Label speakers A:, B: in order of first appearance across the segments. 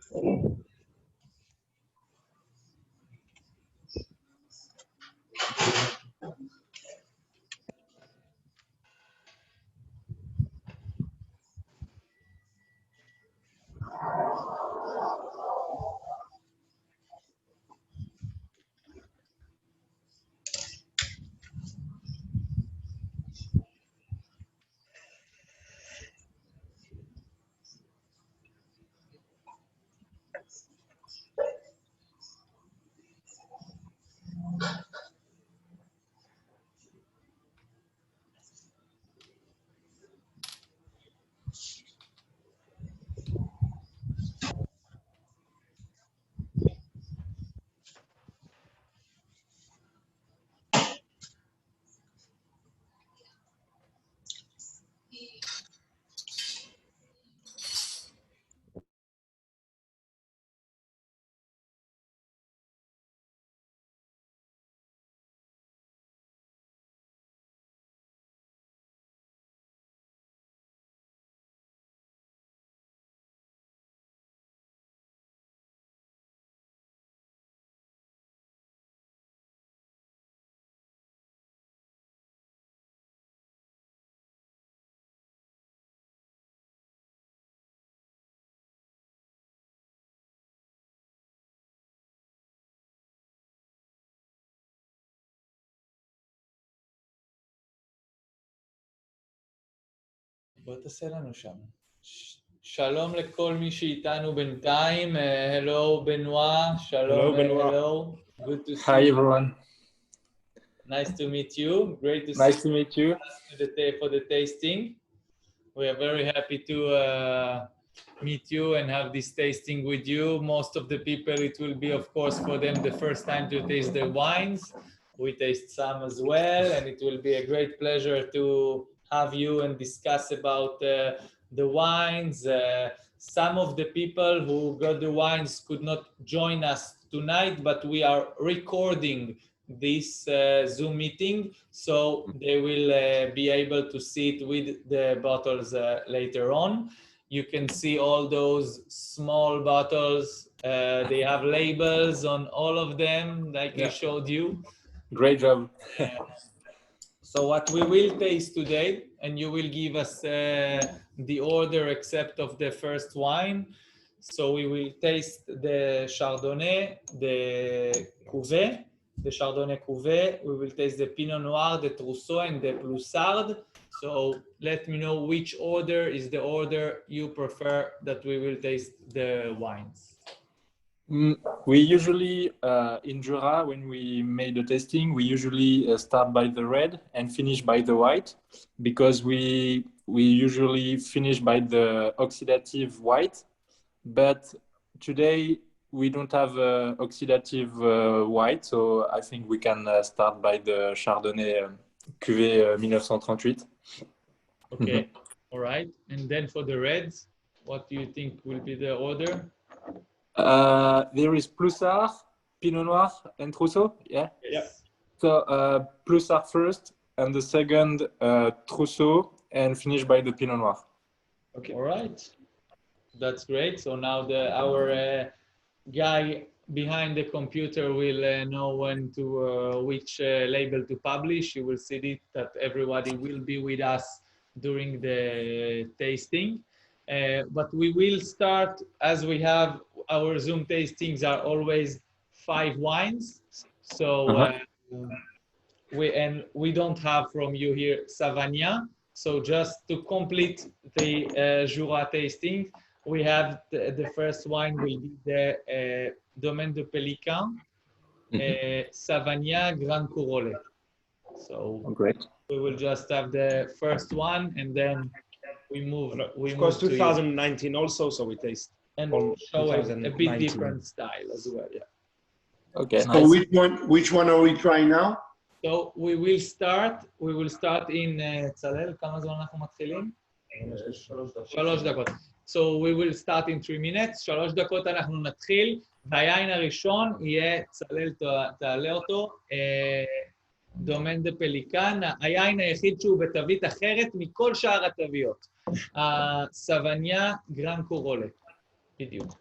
A: בוא תעשה לנו שם. שלום לכל מי שאיתנו בינתיים. Hello, Benoit. שלום.
B: Hello, Benoit.
A: Hello. Good to see
B: Hi,
A: you.
B: everyone.
A: Nice to meet you. Great to see
B: Nice to meet you.
A: for the tasting. We are very happy to meet you and have this tasting with you. Most of the people, it will be, of course, for them the first time to taste the wines. We taste some as well, and it will be a great pleasure to have you and discuss about the wines. Some of the people who got the wines could not join us tonight, but we are recording this Zoom meeting, so they will be able to see it with the bottles later on. You can see all those small bottles. They have labels on all of them, like I showed you.
B: Great job.
A: So what we will taste today, and you will give us the order except of the first wine. So we will taste the Chardonnay, the Cuvée, the Chardonnay Cuvée. We will taste the Pinot Noir, the Trousseau, and the Ploussard. So let me know which order is the order you prefer that we will taste the wines.
B: We usually, in Jura, when we made the tasting, we usually start by the red and finish by the white, because we usually finish by the oxidative white. But today we don't have oxidative white, so I think we can start by the Chardonnay Cuvée 1938.
A: Okay, all right. And then for the reds, what do you think will be the order?
B: There is Ploussard, Pinot Noir, and Trousseau. Yeah.
A: Yes.
B: So Ploussard first, and the second Trousseau, and finish by the Pinot Noir.
A: Okay. All right. That's great. So now our guy behind the computer will know when to which label to publish. You will see it that everybody will be with us during the tasting. But we will start, as we have our Zoom tastings are always 5 wines. So we don't have from you here Savagnin. So just to complete the Jura tasting, we have the first wine will be the Domaine de Pélican, Savagnin Grand Courolet. So
B: Great.
A: we will just have the first one, and then we move.
C: Of course, 2019 also, so we taste
A: and show a bit different style as well. Yeah.
B: Okay.
D: So
B: Nice.
D: which one are we trying now?
A: So we will start in צלל, כמה זמן אנחנו מתחילים? 3 דקות. So we will start in 3 minutes. 3 דקות אנחנו נתחיל, והיין הראשון יהיה, צלל תעלה אותו, דומיין דה פליקן, היין היחיד שהוא בתווית אחרת מכל שאר התוויות. הסווניה גרן קורולה, בדיוק.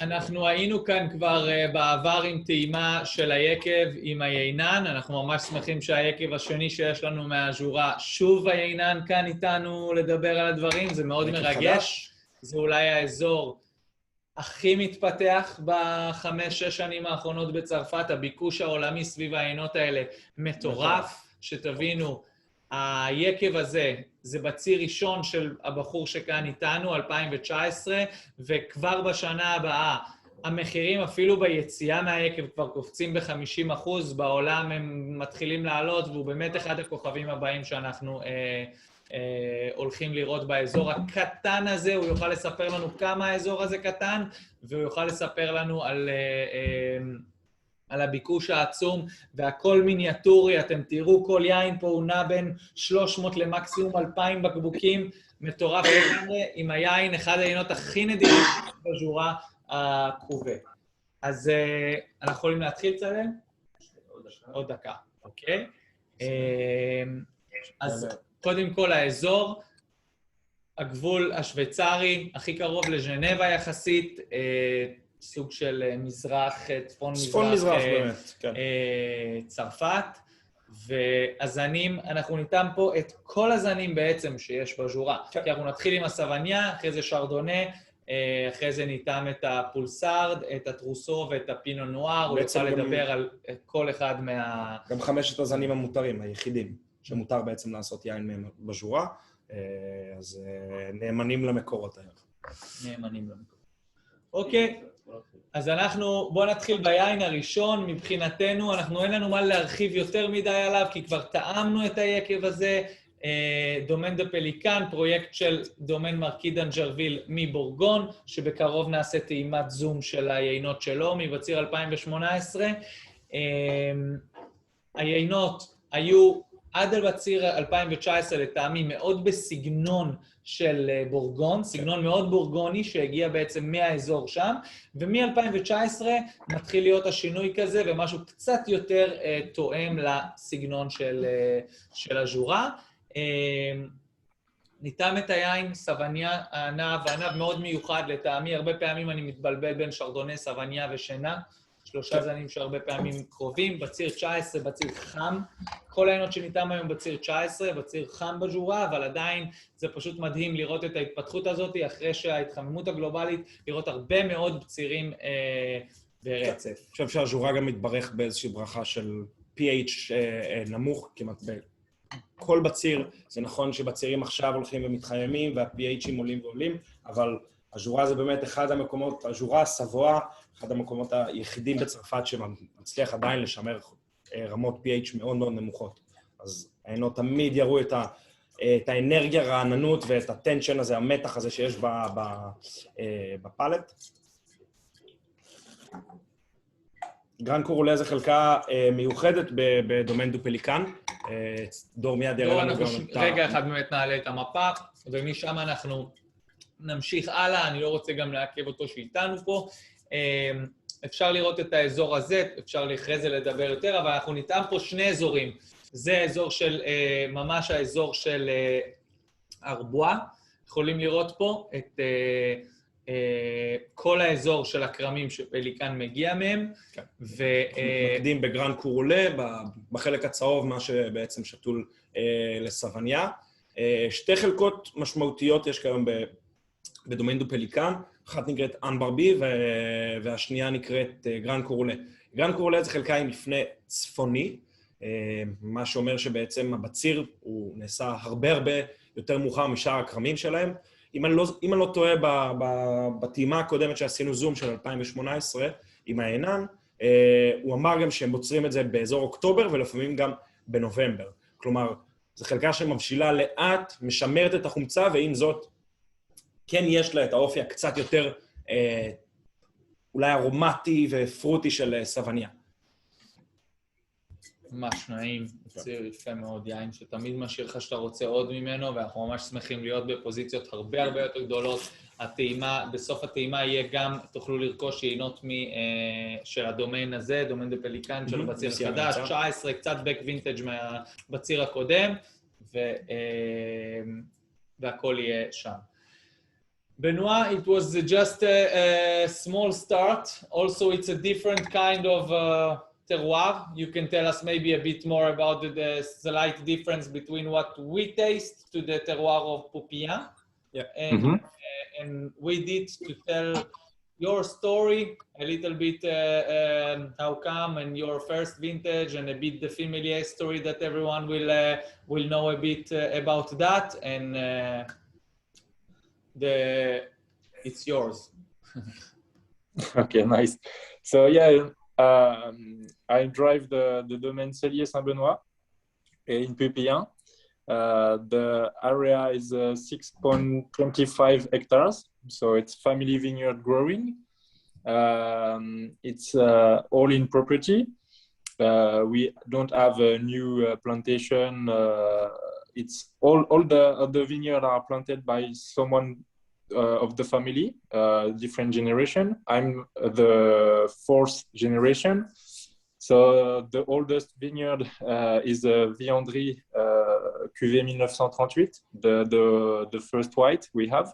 A: אנחנו היינו כאן כבר בעבר עם טעימה של היקב עם היינן, אנחנו ממש שמחים שהיקב השני שיש לנו מהז'ורה, שוב היינן כאן איתנו לדבר על הדברים, זה מאוד מרגש, זה אולי האזור הכי מתפתח ב5-6 שנים האחרונות בצרפת, הביקוש העולמי סביב העיינות האלה מטורף, שתבינו, היקב הזה, זה בציר ראשון של הבחור שכאן איתנו, 2019, וכבר בשנה הבאה, המחירים אפילו ביציאה מהיקב כבר קופצים ב-50%, בעולם הם מתחילים לעלות, והוא באמת אחד הכוכבים הבאים שאנחנו הולכים לראות באזור הקטן הזה, הוא יוכל לספר לנו כמה האזור הזה קטן, והוא יוכל לספר לנו על הביקוש העצום, והכל מיניאטורי, אתם תראו, כל יין פה הוא נע בין 300 למקסימום 2,000 בקבוקים, מטורף לגמרי, עם היין, אחד העיינות הכי נדירים בז'ורה הקרובה. אז אנחנו יכולים להתחיל צלם? עוד דקה, אוקיי? אז קודם כל האזור, הגבול השוויצרי, הכי קרוב לז'נבה יחסית, סוג של מזרח, צפון מזרח
C: באמת, כן.
A: צרפת, והזנים, אנחנו ניתן פה את כל הזנים בעצם שיש בז'ורה. כן. כי אנחנו נתחיל עם הסווניה, אחרי זה שרדונה, אחרי זה ניתן את הפולסארד, את הטרוסו ואת הפינו נואר, הוא יוכל לדבר על כל אחד
C: גם 5 הזנים המותרים, היחידים, שמותר בעצם לעשות יין מהם בז'ורה, אז נאמנים למקורות האלה.
A: נאמנים למקורות. אוקיי. אז בואו נתחיל ביין הראשון, מבחינתנו, אין לנו מה להרחיב יותר מדי עליו, כי כבר טעמנו את היקב הזה, דומן דה פליקן, פרויקט של דומן מרקי דנג'רוויל מבורגון, שבקרוב נעשה טעימת זום של היינות שלו, מבציר 2018. היינות היו עד בציר 2019 לטעמי מאוד בסגנון של בורגון, סגנון מאוד בורגוני שהגיע בעצם מהאזור שם, ומ-2019 מתחיל להיות השינוי כזה ומשהו קצת יותר תואם לסגנון של הז'ורה. ניתן את היין, סווניה, הענב, והענב מאוד מיוחד לטעמי, הרבה פעמים אני מתבלבל בין שרדונה, סווניה ושינה, 3 זנים שהרבה פעמים קרובים, בציר 19, בציר חם, כל העיינות שניתן היום בציר 19, בציר חם בז'ורה, אבל עדיין זה פשוט מדהים לראות את ההתפתחות הזאת, אחרי שההתחממות הגלובלית, לראות הרבה מאוד בצירים ברצף.
C: אני חושב שהז'ורה גם מתברך באיזושהי ברכה של pH נמוך, כמעט בכל בציר, זה נכון שבצירים עכשיו הולכים ומתחממים, וה-pHים עולים ועולים, אבל הז'ורה זה באמת אחד המקומות, הז'ורה, סבואה, אחד המקומות היחידים בצרפת שמצליח עדיין לשמר רמות pH מאוד מאוד נמוכות. אז העיינות תמיד יראו את האנרגיה, הרעננות ואת הטנשן הזה, המתח הזה שיש בפלט. גרן קורולה זה חלקה מיוחדת בדומן דו פליקן. דור מיד יראה לנו גם את
A: רגע אחד באמת נעלה את המפה, ומשם אנחנו נמשיך הלאה, אני לא רוצה גם לעכב אותו שאיתנו פה. אפשר לראות את האזור הזה, אפשר אחרי זה לדבר יותר, אבל אנחנו ניתן פה 2 אזורים. זה האזור של, ממש האזור של ארבואה. יכולים לראות פה את כל האזור של הקרמים שפליקן מגיע מהם.
C: כן. מתמקדים בגרן קורולה, בחלק הצהוב, מה שבעצם שתול לסווניה. 2 חלקות משמעותיות יש כיום בדומן דו פליקן, אחת נקראת אנברבי והשנייה נקראת גרן קורולה. גרן קורולה זה חלקה עם מפנה צפוני, מה שאומר שבעצם הבציר הוא נעשה הרבה יותר מאוחר משאר הקרמים שלהם. אם אני לא טועה, בטעימה הקודמת שעשינו זום של 2018 עם העינן, הוא אמר גם שהם בוצרים את זה באזור אוקטובר ולפעמים גם בנובמבר. כלומר, זו חלקה שמבשילה לאט, משמרת את החומצה, ועם זאת, כן יש לה את האופי הקצת יותר אולי ארומטי ופרוטי של סווניה.
A: ממש נעים, ציר יפה מאוד יין, שתמיד משאיר לך שאתה רוצה עוד ממנו, ואנחנו ממש שמחים להיות בפוזיציות הרבה יותר גדולות. הטעימה, בסוף הטעימה יהיה גם, תוכלו לרכוש יינות של הדומיין הזה, דומיין דה פליקן של בציר החדש, 19, קצת בק וינטג' מהבציר הקודם, והכל יהיה שם. Benoit, it was just a small start. Also, it's a different kind of terroir. You can tell us maybe a bit more about the slight difference between what we taste to the terroir of Poupillon.
C: Yeah.
A: And we did to tell your story a little bit, how come, and your first vintage, and a bit the family story that everyone will know a bit about that. And it's yours.
B: Okay, nice. So yeah, I drive the domain Cellier Saint-Benoît in Pupillon. The area is 6.25 hectares, so it's family vineyard growing. It's all in property. We don't have a new plantation. It's all the vineyard are planted by someone of the family, different generation. I'm the fourth generation. So the oldest vineyard is a Viandry Cuvée 1938, the first white we have.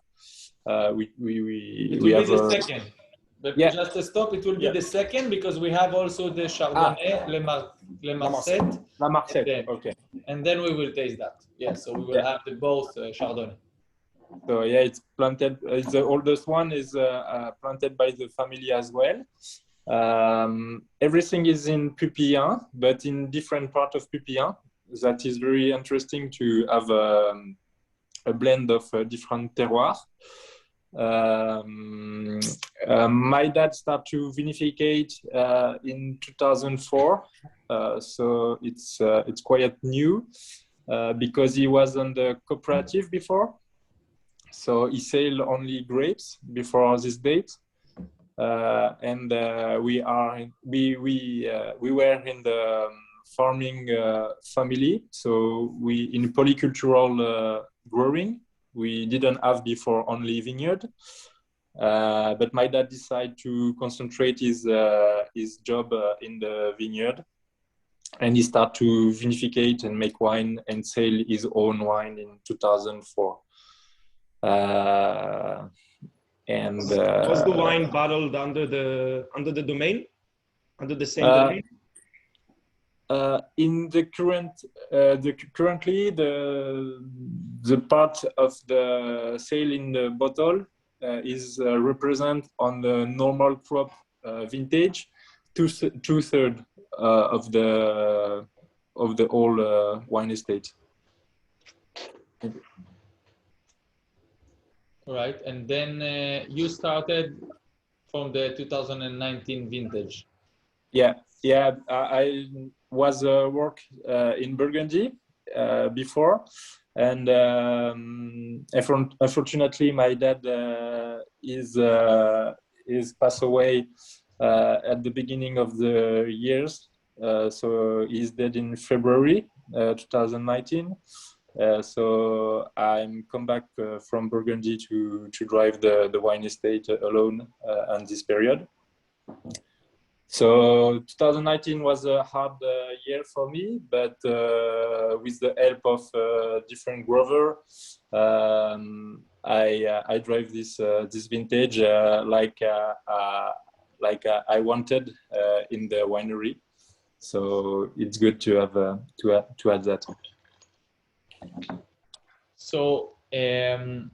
B: We have
A: the second. But
B: yeah.
A: Just to stop, it will be the second, because we have also the Chardonnay, Le Marcet.
B: La Marcet, okay.
A: And then we will taste that. Yeah, so we will have both Chardonnay.
B: So yeah, it's planted. The oldest one is planted by the family as well. Everything is in Pupillon, but in different part of Pupillon. That is very interesting to have a blend of different terroirs. My dad started to vinificate in 2004, so it's quite new because he was on the cooperative before. So he sold only grapes before this date, and we were in the farming family. So we in polycultural growing. We didn't have before only vineyard, but my dad decided to concentrate his job in the vineyard, and he started to vinificate and make wine and sell his own wine in 2004. And
C: was the wine bottled under the domain, under the same domain?
B: In the currently the part of the sale in the bottle is represent on the normal crop vintage, two-thirds of the whole wine estate.
A: Right, and then you started from the 2019 vintage.
B: Yeah, I was work in Burgundy before, and unfortunately my dad is passed away at the beginning of the years, so he's dead in February 2019. So I'm come back from Burgundy to drive the wine estate alone on this period. So 2019 was a hard year for me, but with the help of different grower, I drive this vintage like I wanted in the winery. So it's good to have to add that. So
A: then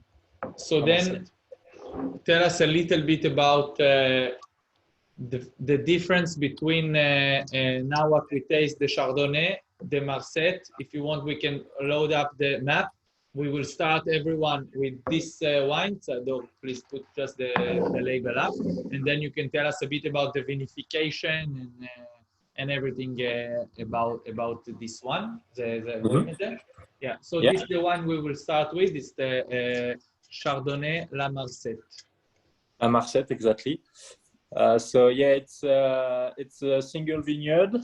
A: tell us a little bit about the difference between now what we taste, the Chardonnay, the Marcet. If you want, we can load up the map. We will start everyone with this wine. So please put just the label up, and then you can tell us a bit about the vinification and everything about this one. Yeah. So this is the one we will start with. It's the Chardonnay La Marcet.
B: La Marcet, exactly. So yeah, it's a single vineyard.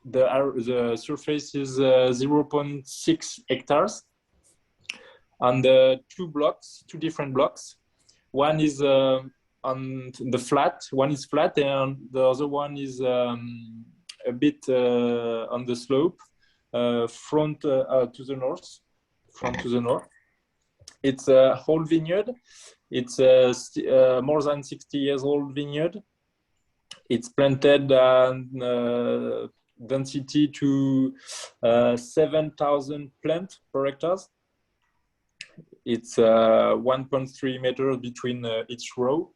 B: The surface is 0.6 hectares, and two different blocks. One is on the flat. One is flat, and the other one is a bit on the slope, front to the north. It's a whole vineyard. It's a more than 60 years old vineyard. It's planted density to 7,000 plants per hectare. It's 1.3 meters between each row.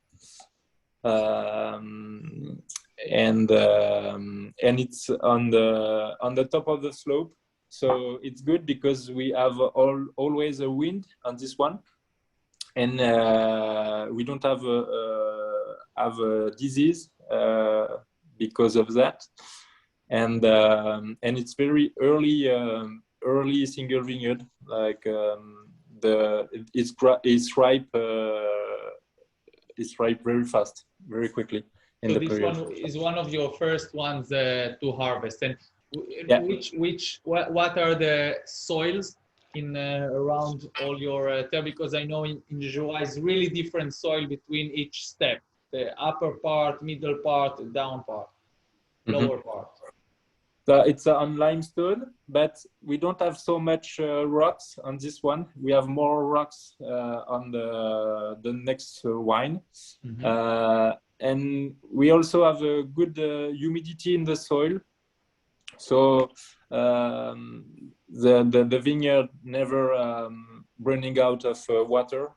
B: And it's on the top of the slope, so it's good because we have always a wind on this one, and we don't have a disease because of that, and it's very early single vineyard, like it's ripe very fast, very quickly.
A: So this one is one of your first ones to harvest. And what are the soils in around all your terre? Because I know in Jura is really different soil between each step, the upper part, middle part, the down part, lower part.
B: It's on limestone, but we don't have so much rocks on this one. We have more rocks on the next wine. And we also have a good humidity in the soil. So the vineyard never running out of water.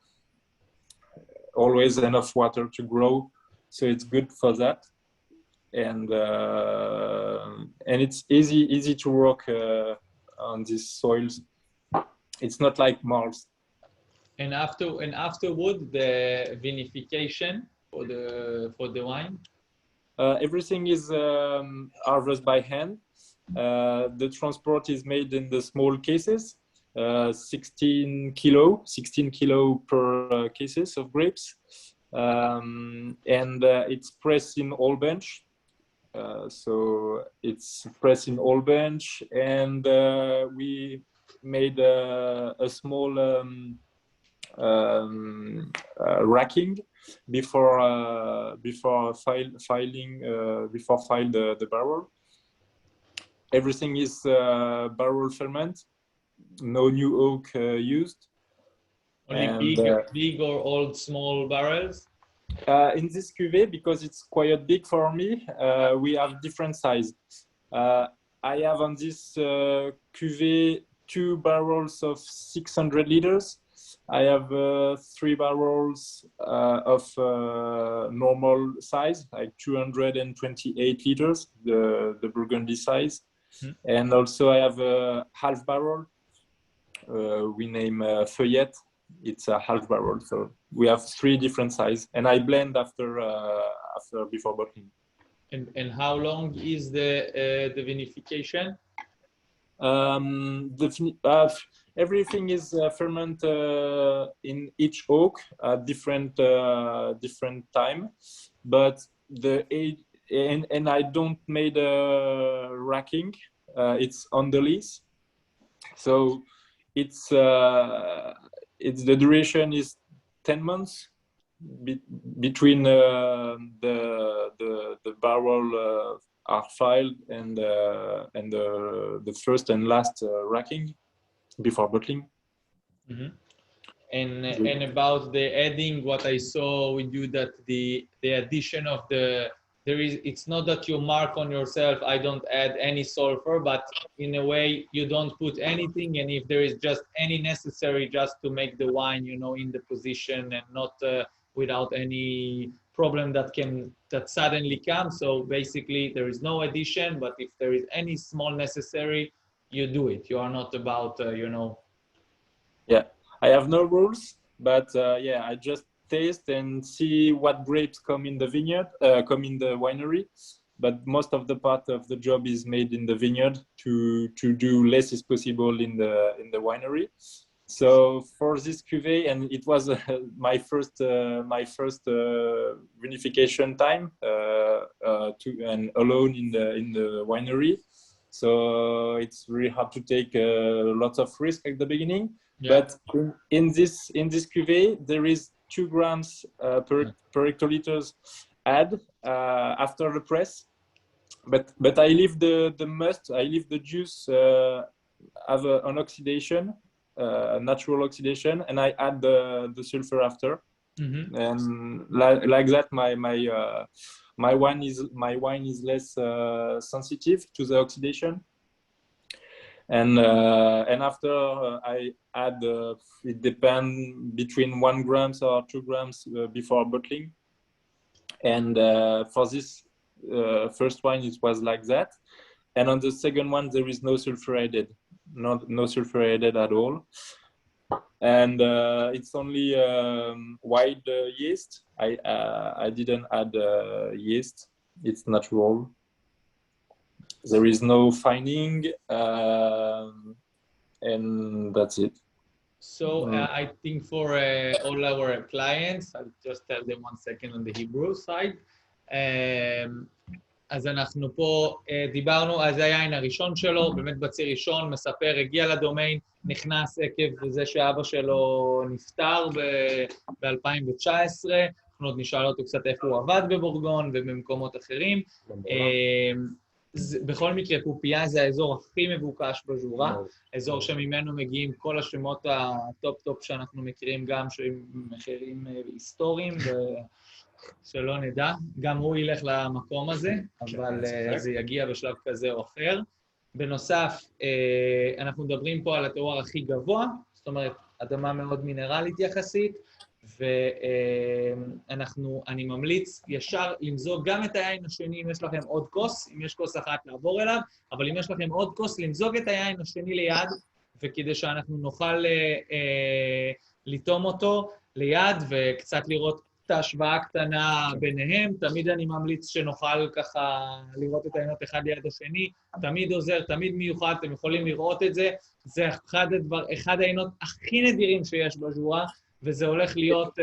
B: Always enough water to grow. So it's good for that. And it's easy to work on these soils. It's not like Mars.
A: And afterward, the vinification for the wine.
B: Everything is harvested by hand. The transport is made in the small cases, 16 kilo per cases of grapes, and it's pressed in all bench. So it's pressed in all bench, and we made a small racking before filing the barrel. Everything is barrel ferment, no new oak used.
A: Only big or old small barrels?
B: In this cuvée, because it's quite big for me, we have different size. I have on this cuvée 2 barrels of 600 liters. I have 3 barrels of normal size, like 228 liters, the Burgundy size. And also I have a half barrel. We name Feuillette. It's a half barrel, so we have 3 different sizes, and I blend before bottling.
A: And how long is the vinification?
B: Everything is fermented in each oak at different time, but the age and I don't made a racking. It's on the lease, so it's the duration is 10 months between the barrel are filed and the first and last racking before bottling.
A: And about the adding, what I saw with you, that the addition of it's not that you mark on yourself, I don't add any sulfur, but in a way you don't put anything, and if there is just any necessary just to make the wine, in the position and not without any problem that suddenly comes. So basically there is no addition, but if there is any small necessary, you do it. You are not about,
B: Yeah, I have no rules, but I just taste and see what grapes come in the vineyard, come in the winery. But most of the part of the job is made in the vineyard to do less as possible in the winery. So for this cuvée, and it was my first vinification time and alone in the winery. So it's really hard to take lots of risk at the beginning. Yeah. But in this cuvée, there is 2 grams per hectoliters add after the press. But I leave the must. I leave the juice have an oxidation. natural oxidation, and I add the sulfur after.
A: Mm-hmm.
B: And like that, my wine is less sensitive to the oxidation. And after I add, it depends between 1 grams or 2 grams before bottling. And for this first wine, it was like that. And on the second one, there is no sulfur added, no sulfur added at all. And it's only white yeast. I didn't add yeast. It's natural. There is no fining, and that's it.
A: So I think for all our clients, I'll just tell them 1 second on the Hebrew side. אז אנחנו פה דיברנו, אז זה היין הראשון שלו, באמת בציר ראשון, מספר, הגיע לדומיין, נכנס עקב זה שאבא שלו נפטר ב-2019, אנחנו עוד נשאל אותו קצת איפה הוא עבד בבורגון ובמקומות אחרים. בכל מקרה, קופייה זה האזור הכי מבוקש בז'ורה, אזור שממנו מגיעים כל השמות הטופ-טופ שאנחנו מכירים, גם שהם מחירים היסטוריים, שלא נדע, גם הוא ילך למקום הזה, אבל זה יגיע בשלב כזה או אחר. בנוסף, אנחנו מדברים פה על התיאור הכי גבוה, זאת אומרת, אדמה מאוד מינרלית יחסית, ואני ממליץ ישר למזוג גם את היין השני, אם יש לכם עוד כוס, אם יש כוס אחת לעבור אליו, אבל אם יש לכם עוד כוס, למזוג את היין השני ליד, וכדי שאנחנו נוכל לטום אותו ליד, וקצת לראות את ההשוואה הקטנה ביניהם. תמיד אני ממליץ שנוכל ככה לראות את העיינות אחד ליד השני, תמיד עוזר, תמיד מיוחד, אתם יכולים לראות את זה, זה אחד העיינות הכי נדירים שיש בז'ורה, וזה הולך להיות...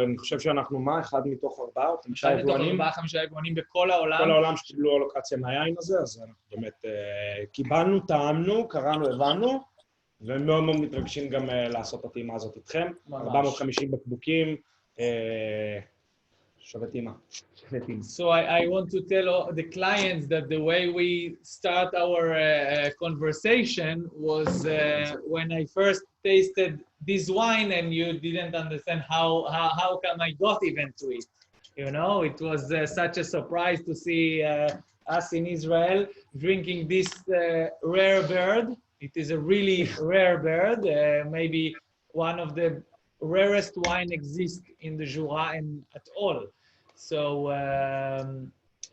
C: אני חושב שאנחנו מה? 1 מתוך 4 או 5 יבואנים?
A: 4-5 יבואנים בכל העולם.
C: בכל העולם שקיבלו אלוקציה מהיין הזה, אז אנחנו באמת קיבלנו, טעמנו, קראנו, הבנו, ומאוד מאוד מתרגשים גם לעשות את הטעימה הזאת איתכם. 450 בקבוקים, שווה טעימה.
A: So I want to tell the clients that the way we start our conversation was when I first tasted this wine and you didn't understand how come I got even to it. You know, it was such a surprise to see us in Israel drinking this rare bird. It is a really rare bird, maybe one of the rarest wine exists in the Jura and at all. So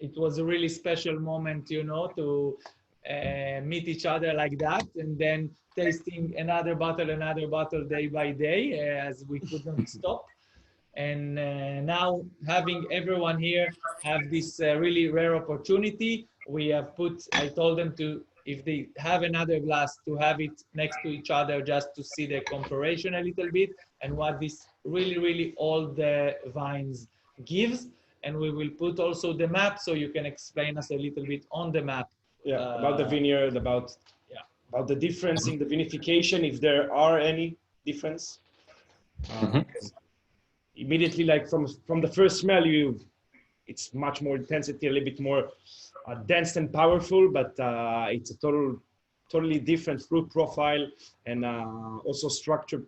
A: it was a really special moment, you know, to meet each other like that, and then tasting another bottle day by day, as we couldn't stop. And now having everyone here have this really rare opportunity, we have I told them to, if they have another glass, to have it next to each other just to see the comparison a little bit and what this really old vines gives. And we will put also the map so you can explain us a little bit on the map.
C: Yeah, about the vineyard, about the difference in the vinification, if there are any difference. Immediately, like from the first smell, it's much more intensity, a little bit more dense and powerful, but it's a totally different fruit profile and also structure,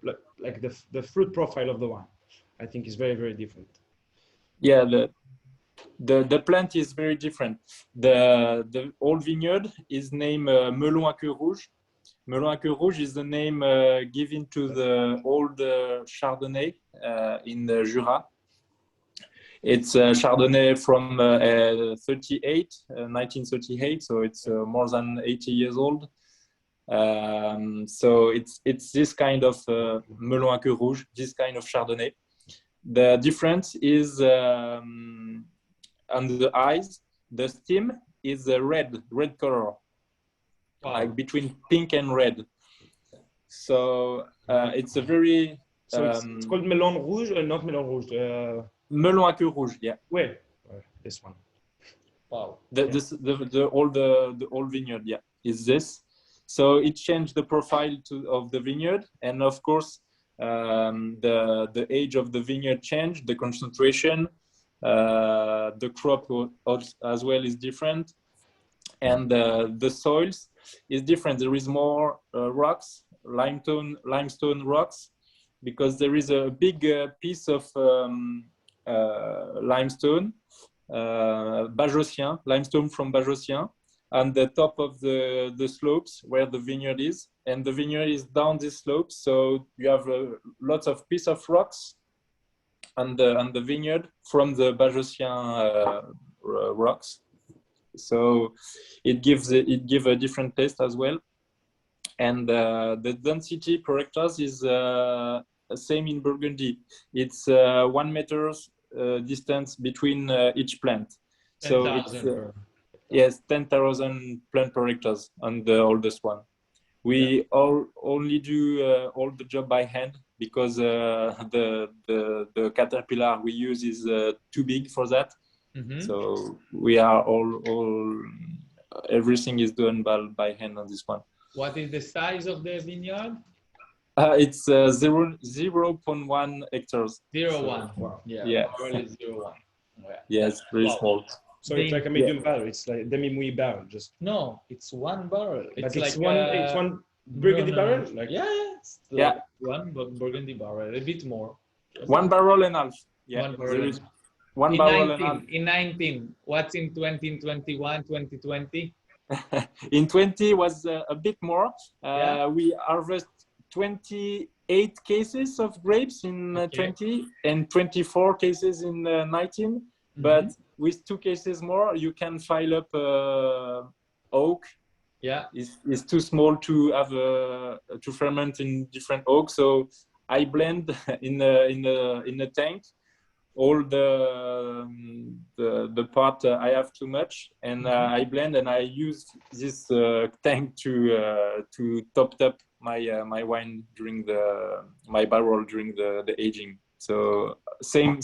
C: like the fruit profile of the wine, I think is very, very different.
B: Yeah, the plant is very different. The old vineyard is named Melon à queue rouge. Melon à queue rouge is the name given to the old Chardonnay in the Jura. It's Chardonnay from 1938, so it's more than 80 years old. So it's this kind of Melon à queue rouge, this kind of Chardonnay. The difference is on the eyes, the stem is a red color, like between pink and red. So it's a very...
C: So it's called Melon Rouge or not Melon Rouge?
B: Melon à queue rouge, yeah.
C: Where? This one.
A: Wow.
B: The old vineyard, yeah, is this. So it changed the profile of the vineyard, and of course, the age of the vineyard changed, the concentration, the crop as well is different, and the soils is different. There is more rocks limestone rocks, because there is a big piece of limestone, Bajocien, limestone from Bajocien, on the top of the slopes where the vineyard is, and the vineyard is down this slope, so you have lots of piece of rocks on the vineyard from the Bajocien rocks. So it gives a different taste as well. And the density per hectare is same in Burgundy. It's 1 meter distance between each plant. So it's yes, 10,000 plant per hectare on the oldest one. We only do all the job by hand, because the caterpillar we use is too big for that. Mm-hmm. So we are everything is done by hand on this one.
A: What is the size of the vineyard?
B: It's 0.1 hectares.
A: 0.1. Wow. Yeah. Really 0.1. Yeah.
B: Yes, very small.
C: So it's like a medium barrel. It's like demi-muit barrel. Just
A: no, it's 1 barrel.
C: It's like it's one Burgundy barrel. Like
A: it's like one Burgundy barrel, a bit more.
B: 1 barrel and a half. Yeah.
A: 1 barrel.
B: 1 barrel and a half.
A: In 19, what's in 2021, 2020?
B: In 20 was a bit more. We harvest 28 cases of grapes in 20 and 24 cases in 19. Mm-hmm. But with 2 cases more, you can file up oak.
A: Yeah,
B: it's too small to have to ferment in different oak. So I blend in a tank all the part I have too much, and I blend, and I use this tank to top up my wine during my barrel during the aging. So same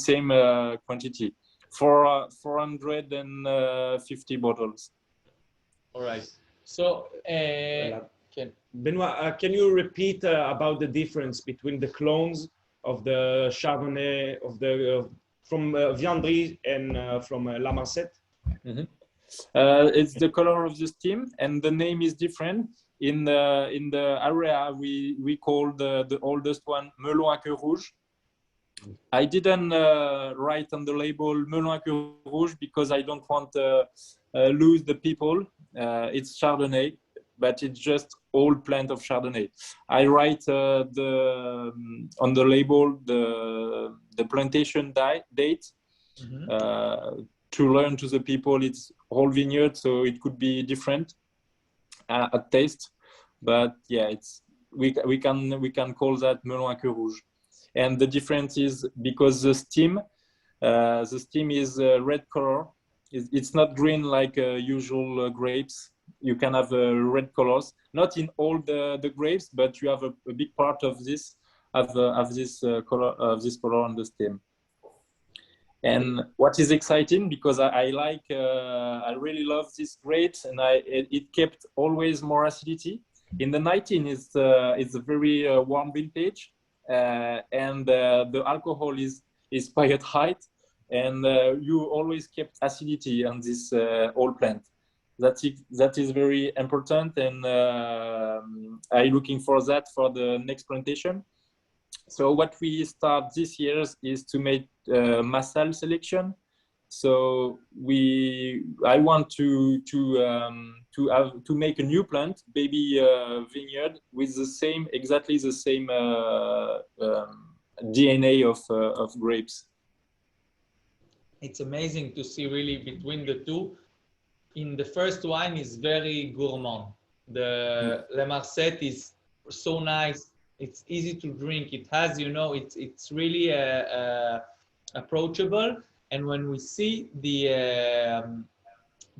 B: quantity, 450 bottles.
A: All right. So
C: Benoit, can you repeat about the difference between the clones of the Chardonnay from Viandry and from La Marcette?
B: Mm-hmm. It's the color of the stem, and the name is different. In the area we call the oldest one Melon à queue rouge. I didn't write on the label Melon à queue rouge because I don't want to lose the people. It's Chardonnay, but it's just old plant of Chardonnay. I write on the label the plantation date to learn to the people it's whole vineyard, so it could be different at taste. But yeah, we can call that Melon à queue rouge. And the difference is because the stem is red color. It's not green like usual grapes. You can have red colors, not in all the grapes, but you have a big part of this this color on the stem. And what is exciting, because I really love this grapes, and it kept always more acidity. In the 19, it's a very warm vintage, and the alcohol is quite high, and you always kept acidity on this old plant. That is very important, and I'm looking for that for the next plantation. So what we start this year is to make massal selection. So I want to make a new plant, baby vineyard, with exactly the same DNA of grapes.
A: It's amazing to see really between the two. In the first wine is very gourmand. The La Marcette is so nice. It's easy to drink. It has, it's really approachable. And when we see the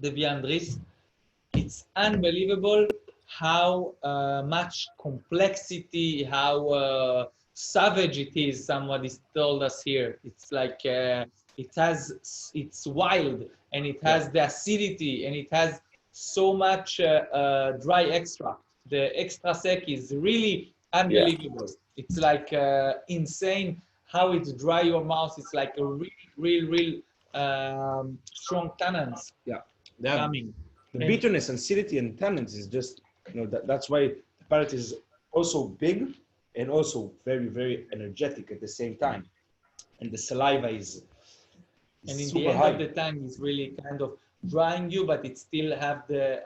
A: Viandris, it's unbelievable how much complexity, how savage it is. Somebody told us here. It's like it's wild, and it has the acidity, and it has so much dry extract. The extra sec is really unbelievable. It's like insane how it dry your mouth. It's like a real strong tannins.
C: Yeah,
A: coming.
C: The bitterness and acidity and tannins is just, that's why the palate is also big and also very, very energetic at the same time. And the saliva is
A: And in
C: super
A: the end
C: high.
A: of the time, it's really kind of drying you, but it still have the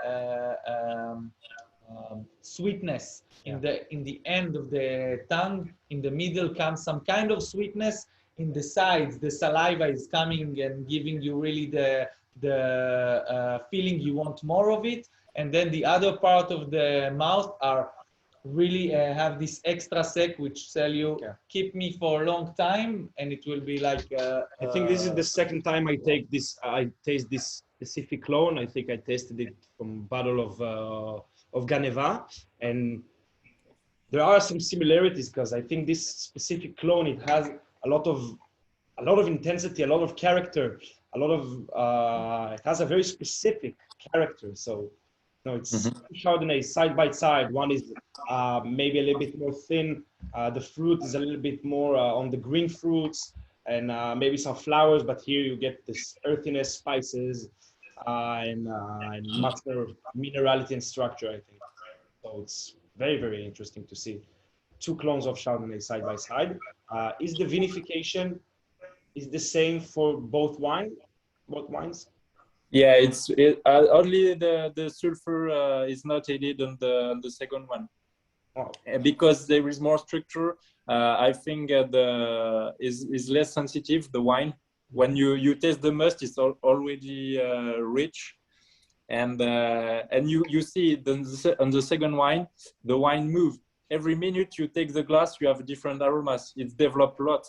A: sweetness in the end of the tongue. In the middle comes some kind of sweetness. In the sides, the saliva is coming and giving you really the feeling you want more of it. And then the other part of the mouth are really have this extra sec, which tell you keep me for a long time, and it will be like.
C: I think this is the second time I taste this specific clone. I think I tasted it from a bottle of Ganeva, and there are some similarities because I think this specific clone, it has a lot of intensity, a lot of character, a lot of it has a very specific character. So no, it's Chardonnay side by side. One is maybe a little bit more thin. The fruit is a little bit more on the green fruits and maybe some flowers. But here you get this earthiness, spices, and much more minerality and structure, I think. So it's very, very interesting to see two clones of Chardonnay side by side. Is the vinification is the same for both wines?
B: Yeah, only the sulfur is not added on the second one.
C: Oh.
B: Because there is more structure. I think is less sensitive, the wine. When you taste the must, it's already rich, and you see on the second wine, the wine move. Every minute you take the glass, you have different aromas. It's developed a lot.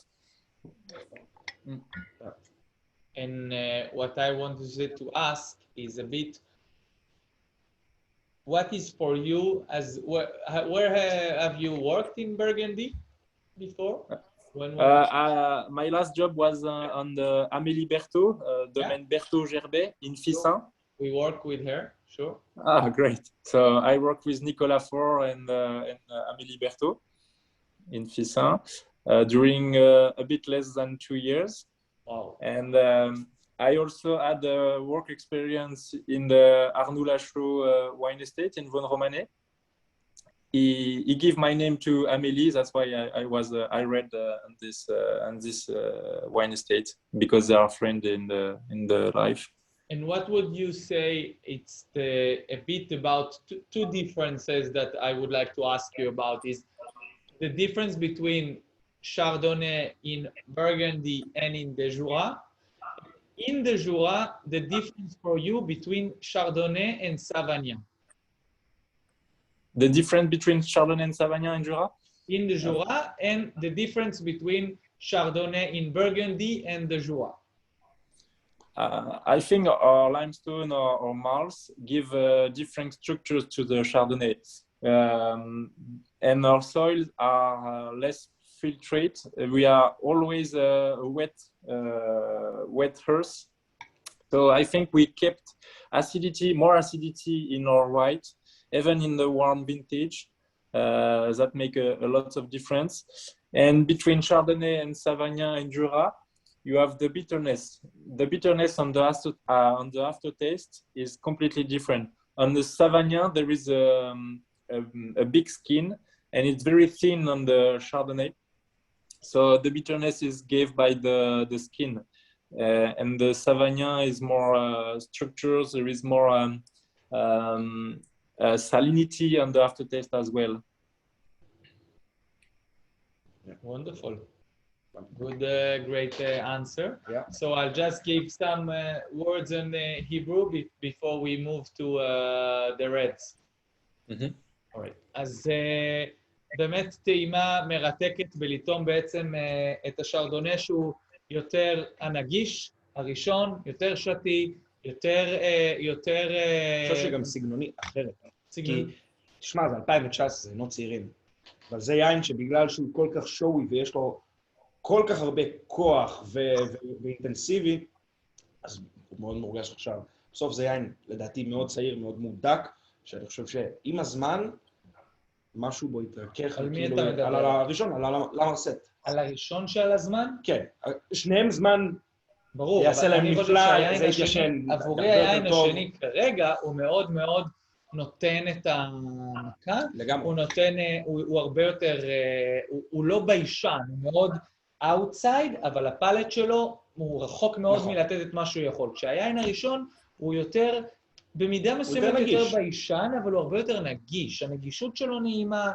A: And what I wanted to ask is a bit, what is for you as where have you worked in Burgundy before?
B: My last job was on the Amélie Berthaud, domaine Berthaud Gerbet in Fissin.
A: We work with her, sure.
B: Ah, great. So I work with Nicolas Faure and Amélie Berthaud in Fissin during a bit less than 2 years.
A: Wow.
B: And I also had a work experience in the Arnoux Lachaud wine estate in Vaune-Romanée. He gave my name to Amélie. That's why I read on this wine estate, because they are friends in the life.
A: And what would you say it's a bit about two differences that I would like to ask you about is the difference between Chardonnay in Burgundy and in the Jura. In the Jura, the difference for you between Chardonnay and Savagnin.
B: The difference between Chardonnay and Savagnin in Jura?
A: In the Jura, and the difference between Chardonnay in Burgundy and the Jura.
B: I think our limestone or marls give different structures to the Chardonnay. And our soils are less filtrate. We are always wet earth. So I think we kept more acidity in our white, even in the warm vintage. That make a lot of difference. And between Chardonnay and Savagnin and Jura, you have the bitterness. The bitterness on the aftertaste is completely different. On the Savagnin, there is a big skin, and it's very thin on the Chardonnay. So the bitterness is given by the skin. And the Savagnin is more structures. There is more salinity on the aftertaste as well.
A: Wonderful. Good, great answer.
C: Yeah.
A: So I'll just give some words in Hebrew before we move to the reds. All right. אז באמת טעימה מרתקת בלטעום בעצם את השרדונה שהוא יותר הנגיש, הראשון, יותר שתי, יותר...
C: אני חושב שגם סגנוני אחרת. כי, תשמע, זה 2019, זה לא צעירים. אבל זה יין שבגלל שהוא כל כך שואי ויש לו כל כך הרבה כוח ואינטנסיבי, אז הוא מאוד מורגש עכשיו. בסוף זה יין, לדעתי, מאוד צעיר, מאוד מודק, שאני חושב שעם הזמן, משהו בו יתרכך.
A: על מי אתה מדבר?
C: על הראשון, על למרסט.
A: על הראשון של הזמן?
C: כן, שניהם זמן
A: ברור,
C: יעשה להם נפלא, זה יתיישן.
A: עבורי היין השני כרגע הוא מאוד מאוד נותן את המכה,
C: לגמרי.
A: הוא נותן, הוא הרבה יותר, הוא לא ביישן, הוא מאוד אאוטסייד, אבל הפלט שלו הוא רחוק מאוד
C: נכון.
A: מלתת את מה שהוא יכול. כשהיין הראשון הוא יותר, במידה מסוימת יותר ביישן, אבל הוא הרבה יותר נגיש. הנגישות שלו נעימה,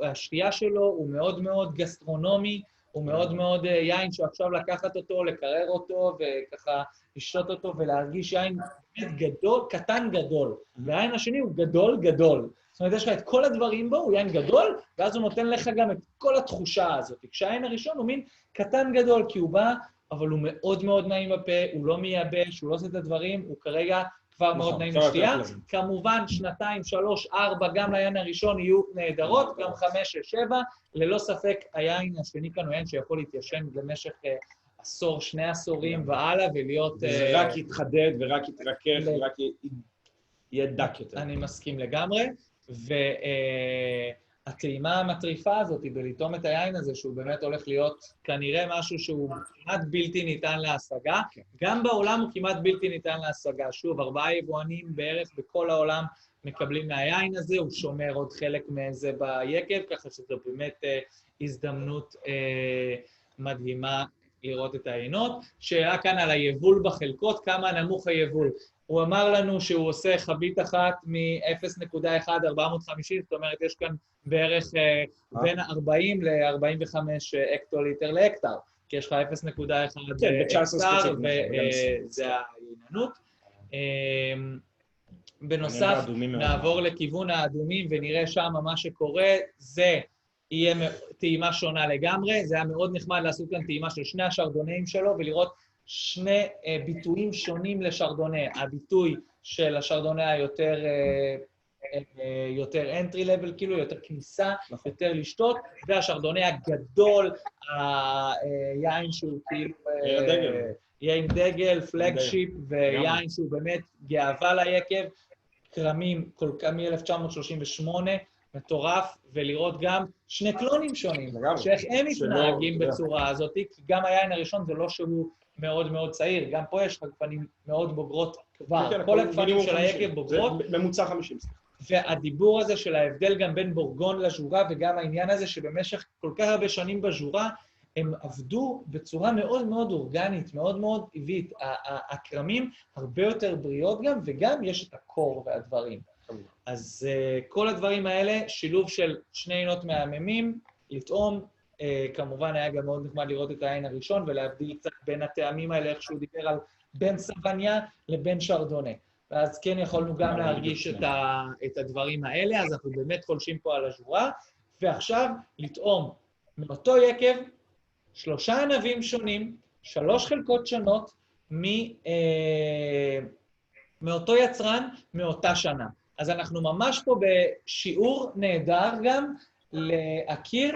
A: השתייה שלו הוא מאוד מאוד גסטרונומי, הוא מאוד מאוד יין שעכשיו לקחת אותו, לקרר אותו, וככה לשתות אותו ולהרגיש יין באמת גדול, קטן גדול. והיין השני הוא גדול גדול. זאת אומרת, יש לך את כל הדברים בו, הוא יין גדול, ואז הוא נותן לך גם את כל התחושה הזאת. כשהיין הראשון הוא מין קטן גדול, כי הוא בא, אבל הוא מאוד מאוד נעים בפה, הוא לא מייבש, הוא לא עושה את הדברים, הוא כרגע כבר מאוד נעים לשתייה. כמובן, 2, 3, 4, גם ליין הראשון יהיו נהדרות, גם 5, 6, 7. ללא ספק, היין השני כאן הוא יין שיכול להתיישן במשך עשור, 2 עשורים והלאה, ולהיות...
C: זה רק יתחדד ורק יתרכך ורק יהיה דק יותר.
A: אני מסכים לגמרי, והטעימה המטריפה הזאת היא בלטעום את היין הזה, שהוא באמת הולך להיות כנראה משהו שהוא כמעט בלתי ניתן להשגה, גם בעולם הוא כמעט בלתי ניתן להשגה. שוב, 4 יבואנים בערך בכל העולם מקבלים מהיין הזה, הוא שומר עוד חלק מזה ביקב, ככה שזו באמת הזדמנות מדהימה לראות את העינות. שאלה כאן על היבול בחלקות, כמה נמוך היבול. הוא אמר לנו שהוא עושה חבית אחת מ-0.1 450, זאת אומרת, יש כאן בערך בין 40 ל-45 אקטוליטר להקטר, כי יש לך 0.1 אקטר, וזה העניינות. בנוסף, נעבור לכיוון האדומים ונראה שם מה שקורה, זה יהיה טעימה שונה לגמרי, זה היה מאוד נחמד לעשות כאן טעימה של שני השרדונאים שלו, ולראות 2 ביטויים שונים לשרדונה, הביטוי של השרדונה היותר entry level, כאילו יותר כניסה, יותר לשתות, והשרדונה הגדול, היין שהוא כאילו... יין דגל, פלגשיפ, ויין שהוא באמת גאווה ליקב, קרמים כל כך מ-1938, מטורף, ולראות גם 2 קלונים שונים, שאיך הם מתנהגים בצורה הזאת, כי גם היין הראשון זה לא שהוא מאוד מאוד צעיר, גם פה יש גפנים מאוד בוגרות כבר, כל הגפנים של היקב בוגרות.
C: ממוצע 50.
A: והדיבור הזה של ההבדל גם בין בורגון לז'ורה, וגם העניין הזה שבמשך כל כך הרבה שנים בז'ורה, הם עבדו בצורה מאוד מאוד אורגנית, מאוד מאוד טבעית. הקרמים הרבה יותר בריאות גם, וגם יש את הקור והדברים. אז כל הדברים האלה, שילוב של 2 עינות מהממים, לטעום, כמובן היה גם מאוד נחמד לראות את העין הראשון, ולהבדיל קצת בין הטעמים האלה, איך שהוא דיבר על בין סווניה לבין שרדונה. ואז כן יכולנו גם להרגיש את הדברים האלה, אז אנחנו באמת חולשים פה על הז'ורה, ועכשיו לטעום מאותו יקב, 3 ענבים שונים, 3 חלקות שונות, מאותו יצרן, מאותה שנה. אז אנחנו ממש פה בשיעור נהדר גם להכיר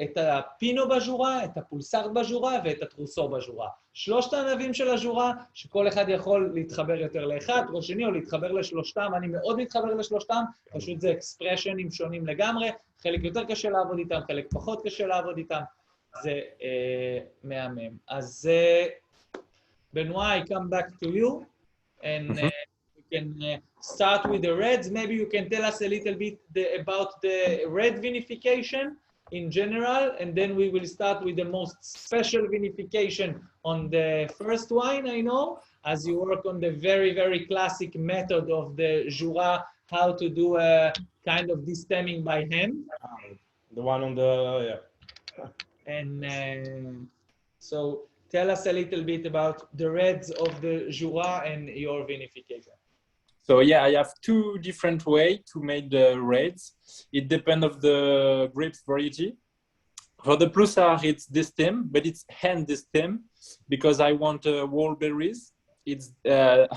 A: את הפינו בז'ורה, את הפולסרד בז'ורה ואת הטרוסו בז'ורה. 3 ענבים של הז'ורה, שכל אחד יכול להתחבר יותר לאחד או שני, או להתחבר לשלושתם. אני מאוד מתחבר לשלושתם, פשוט זה אקספרשנים שונים לגמרי, חלק יותר קשה לעבוד איתם, חלק פחות קשה לעבוד איתם. זה מהמם. אז Benoit, I come back to you, and we can start with the reds. Maybe you can tell us a little bit about the red vinification in general, and then we will start with the most special vinification on the first wine, I know, as you work on the very, very classic method of the Jura, how to do a kind of destemming by hand.
C: The one on the, yeah.
A: And so tell us a little bit about the reds of the Jura and your vinification.
B: So yeah, I have 2 different ways to make the reds. It depends on the grapes variety. For the Ploussard, it's destem, but it's hand destem because I want whole berries. It's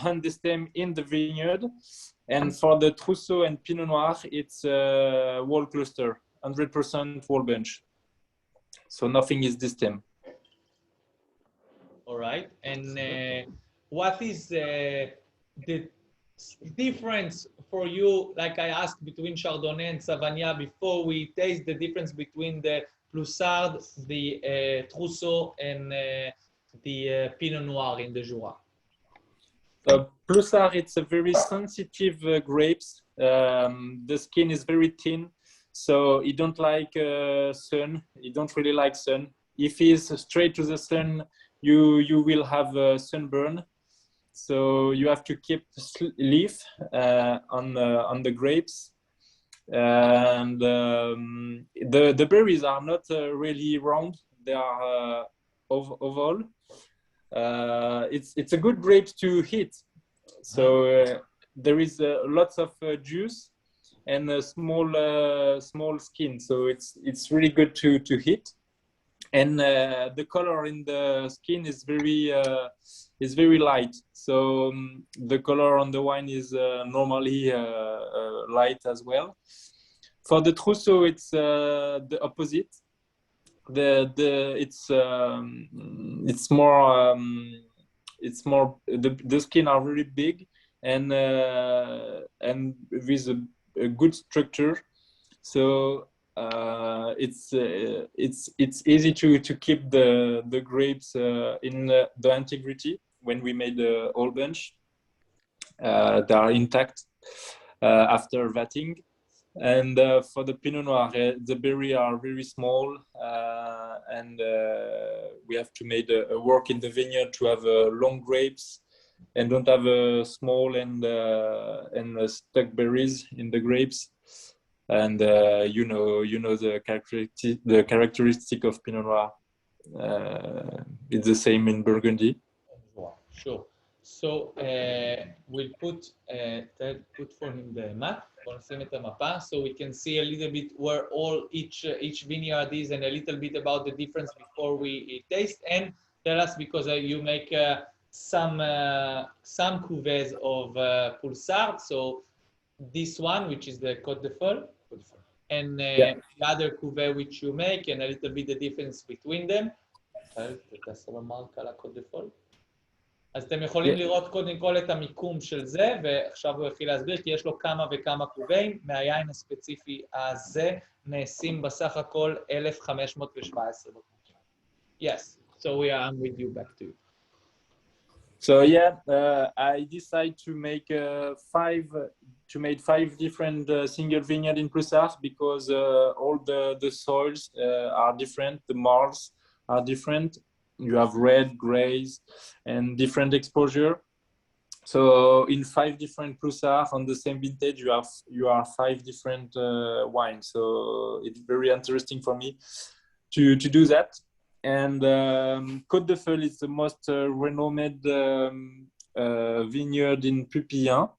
B: hand destem in the vineyard. And for the Trousseau and Pinot Noir, it's whole cluster, 100% whole bench. So nothing is destem.
A: All right. And what is the difference for you, like I asked, between Chardonnay and Savagnin before we taste the difference between the Ploussard, the Trousseau, and the Pinot Noir in the Jura?
B: Ploussard, it's a very sensitive grapes. The skin is very thin, so it don't like sun. It don't really like sun. If it's straight to the sun, you will have sunburn. So you have to keep leaf on the grapes. And the berries are not really round; they are oval. It's a good grape to eat. So there is lots of juice and a small skin. So it's really good to eat. And the color in the skin is very light. So the color on the wine is normally light as well. For the Trousseau, it's the opposite. It's more the skin are really big and with a good structure. So it's easy to keep the grapes in the integrity. When we made the whole bunch, they are intact after vatting. And for the Pinot Noir, the berries are very small, and we have to make a work in the vineyard to have long grapes and don't have small and stuck berries in the grapes. And you know the characteristic of Pinot Noir. It's the same in Burgundy.
A: Sure. So we'll put for him the map. So we can see a little bit where each vineyard is and a little bit about the difference before we taste. And tell us, because you make some cuvées of Pulsar. So this one, which is the Côte de Folle, and the other cuvée which you make, and a little bit the difference between them. אז אתם יכולים לראות קודם כל את המיקום של זה, ועכשיו הוא התחיל להסביר, כי יש לו כמה וכמה קובעים, מהיין הספציפי הזה נעשים בסך הכל 1,517. Yes, so I'm with you, back to you.
B: So I decided to make five different single vineyard in Ploussard because all the soils are different, the marls are different. You have red, grays, and different exposure. So in 5 different Ploussard on the same vintage, you are 5 different wines. So it's very interesting for me to do that. And Côte de Folle is the most renowned vineyard in Pupillin.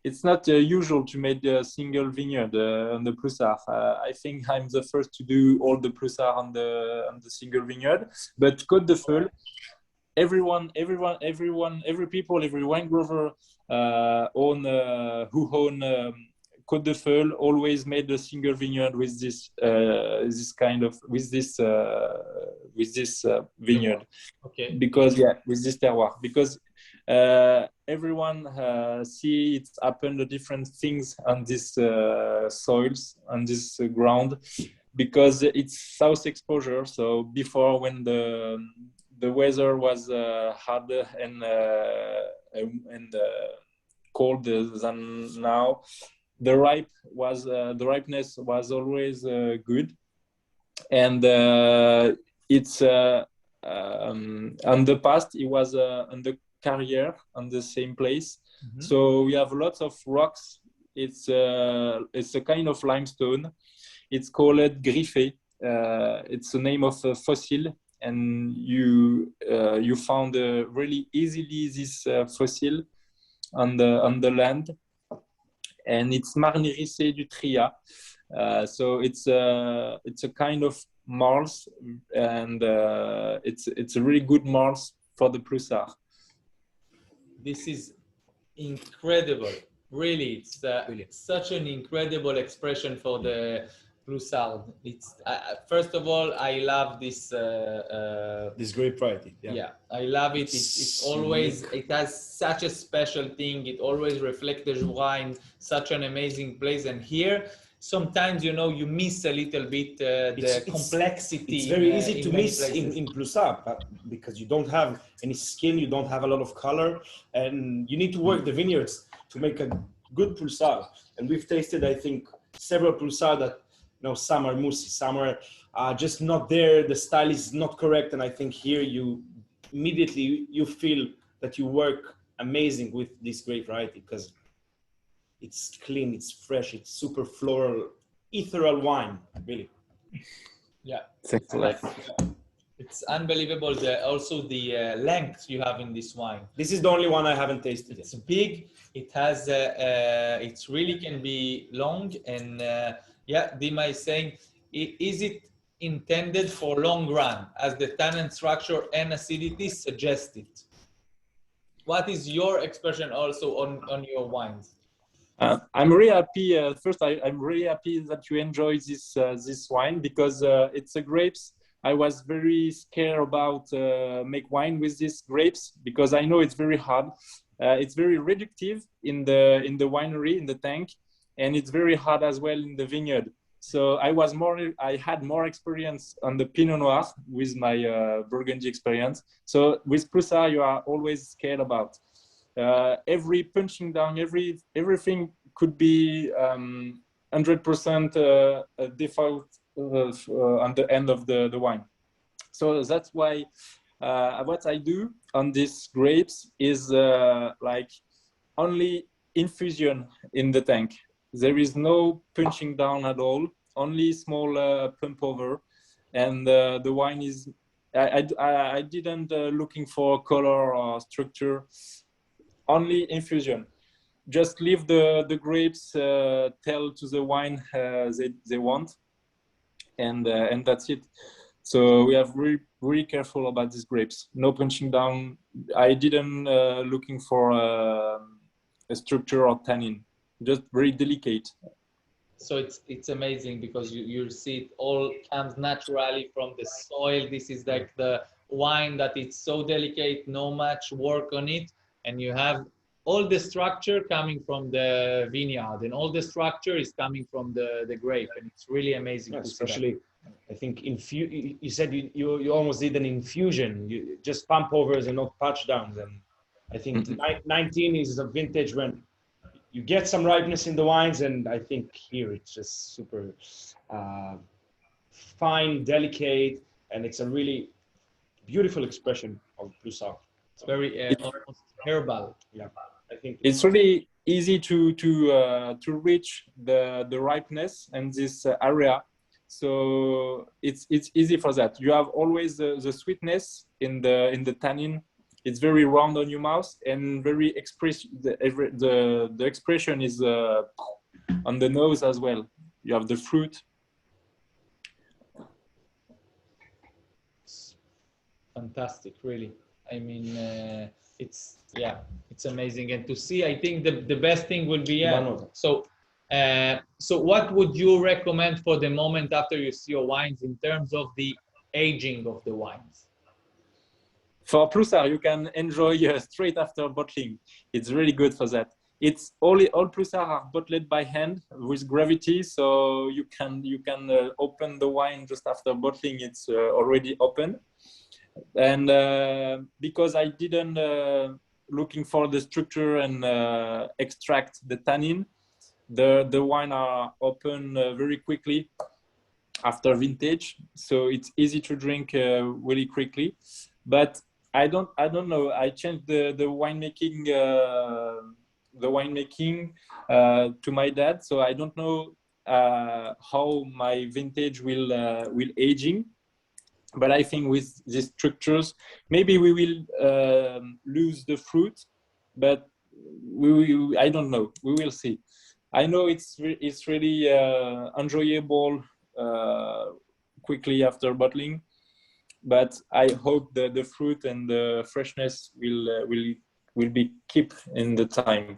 B: It's not usual to make a single vineyard on the Ploussard. I think I'm the first to do all the Ploussard on the single vineyard. But Côte de Folle, every wine grower who own Côte de Folle always made a single vineyard with this vineyard.
A: Okay.
B: Because with this terroir, because everyone see it's happened different things on this soils, on this ground, because it's south exposure. So before, when the weather was harder and cold than now, the ripeness was always good, and it's on the past it was on the carrière on the same place. Mm-hmm. So we have lots of rocks. It's a kind of limestone. It's called griffé. It's the name of a fossil, and you found really easily this fossil on the land, and it's Marnéricée du Tria. So it's a kind of marls, and it's a really good marls for the Ploussard.
A: This is incredible. Really, it's such an incredible expression for the Ploussard. It's first of all, I love this
C: grape variety.
A: Yeah, I love it. It's always, it has such a special thing. It always reflects the Jura in such an amazing place. And here, sometimes, you know, you miss a little bit the complexity.
C: It's very easy to
A: many
C: miss
A: places.
C: in Plus Up because you don't have any skin, you don't have a lot of color, and you need to work the vineyards to make a good pulsar. And we've tasted, I think, several pulsar that, you know, some are moussy, some are just not there, the style is not correct, and I think here you immediately you feel that you work amazing with this grape variety because it's clean, it's fresh, it's super floral, ethereal wine, really.
A: Yeah,
B: Thanks a lot.
A: it's unbelievable. Also the length you have in this wine.
C: This is the only one I haven't tasted
A: It's
C: yet.
A: big. It has. It really can be long. And yeah, Dima is saying, is it intended for long run, as the tannin structure and acidity suggest it? What is your expression also on your wines?
B: I'm really happy. First, I'm really happy that you enjoy this wine because it's a grapes. I was very scared about make wine with these grapes because I know it's very hard. It's very reductive in the winery, in the tank, and it's very hard as well in the vineyard. So I had more experience on the Pinot Noir with my Burgundy experience. So with Prusa, you are always scared about. Every punching down, everything could be 100% default on the end of the wine. So that's why what I do on these grapes is like only infusion in the tank. There is no punching down at all, only small pump over, and the wine is. I didn't looking for color or structure. Only infusion. Just leave the grapes tell to the wine they want, and that's it. So we have really careful about these grapes. No punching down. I didn't looking for a structure or tannin. Just very delicate.
A: So it's amazing because you see it all comes naturally from the soil. This is like the wine that it's so delicate, no much work on it, and you have all the structure coming from the vineyard, and all the structure is coming from the grape, and it's really amazing.
C: Yeah,
A: to
C: especially, I think you said you almost did an infusion, you just pump overs and not patch downs, and I think 19 is a vintage when you get some ripeness in the wines, and I think here it's just super fine, delicate, and it's a really beautiful expression of Plus Up.
A: It's very almost herbal.
C: Yeah, I think
B: it's really easy to reach the ripeness and this area. So it's easy for that. You have always the sweetness in the tannin. It's very round on your mouth and very the expression is on the nose as well. You have the fruit.
A: Fantastic, really. I mean, it's amazing, and to see, I think the best thing will be so what would you recommend for the moment after you see your wines in terms of the aging of the wines?
B: For Prusa, you can enjoy straight after bottling. It's really good for that. It's all Prusa are bottled by hand with gravity, so you can open the wine just after bottling. It's already open, and because I didn't looking for the structure and extract the tannin, the wine are open very quickly after vintage, so it's easy to drink really quickly. But I don't know. I changed the winemaking to my dad, so I don't know how my vintage will aging. But I think with these structures, maybe we will lose the fruit, but I don't know. We will see. I know it's really enjoyable quickly after bottling. But I hope that the fruit and the freshness will be kept in the time.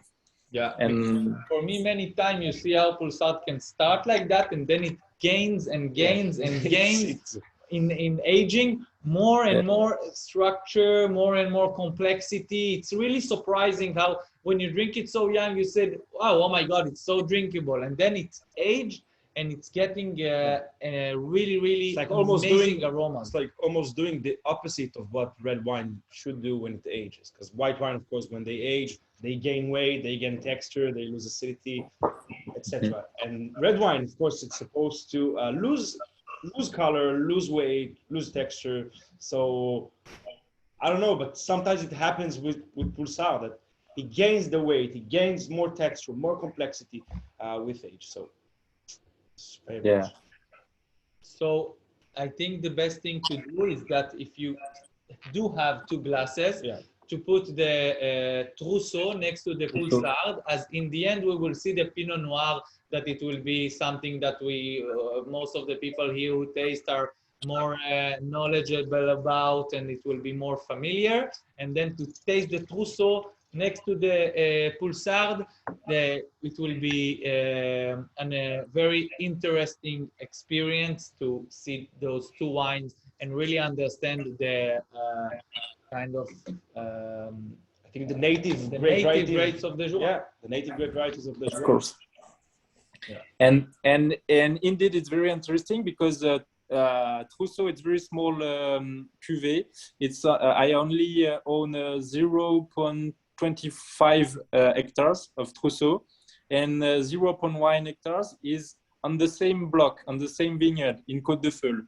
A: Yeah,
B: and
A: for me, many times you see how pulsat can start like that, and then it gains and gains and gains in aging, more and more structure, more and more complexity. It's really surprising how when you drink it so young, you said, "Wow, oh my God, it's so drinkable," and then it's aged and it's getting a really, really
C: It's like almost
A: amazing
C: doing
A: aroma.
C: It's like almost doing the opposite of what red wine should do when it ages. Because white wine, of course, when they age, they gain weight, they gain texture, they lose acidity, etc. And red wine, of course, it's supposed to lose color, lose weight, lose texture. So I don't know, but sometimes it happens with Pulsar that he gains the weight, he gains more texture, more complexity with age. So it's very
B: Yeah.
A: So I think the best thing to do is that if you do have two glasses,
C: Yeah.
A: to put the Trousseau next to the Pulsar, as in the end we will see the Pinot Noir, that it will be something that we, most of the people here who taste are more knowledgeable about, and it will be more familiar. And then to taste the Trousseau next to the Pulsar, it will be a very interesting experience to see those two wines and really understand the kind of
C: I think the native
A: the
C: grape
A: native
C: varieties,
A: grapes of the Jura.
C: yeah, the native grape varieties of the Jura.
B: Of course.
A: Yeah.
B: And indeed, it's very interesting because Trousseau, it's very small cuvée. It's I only own 0.25 hectares of Trousseau, and 0.1 hectares is on the same block, on the same vineyard in Côte de Feul.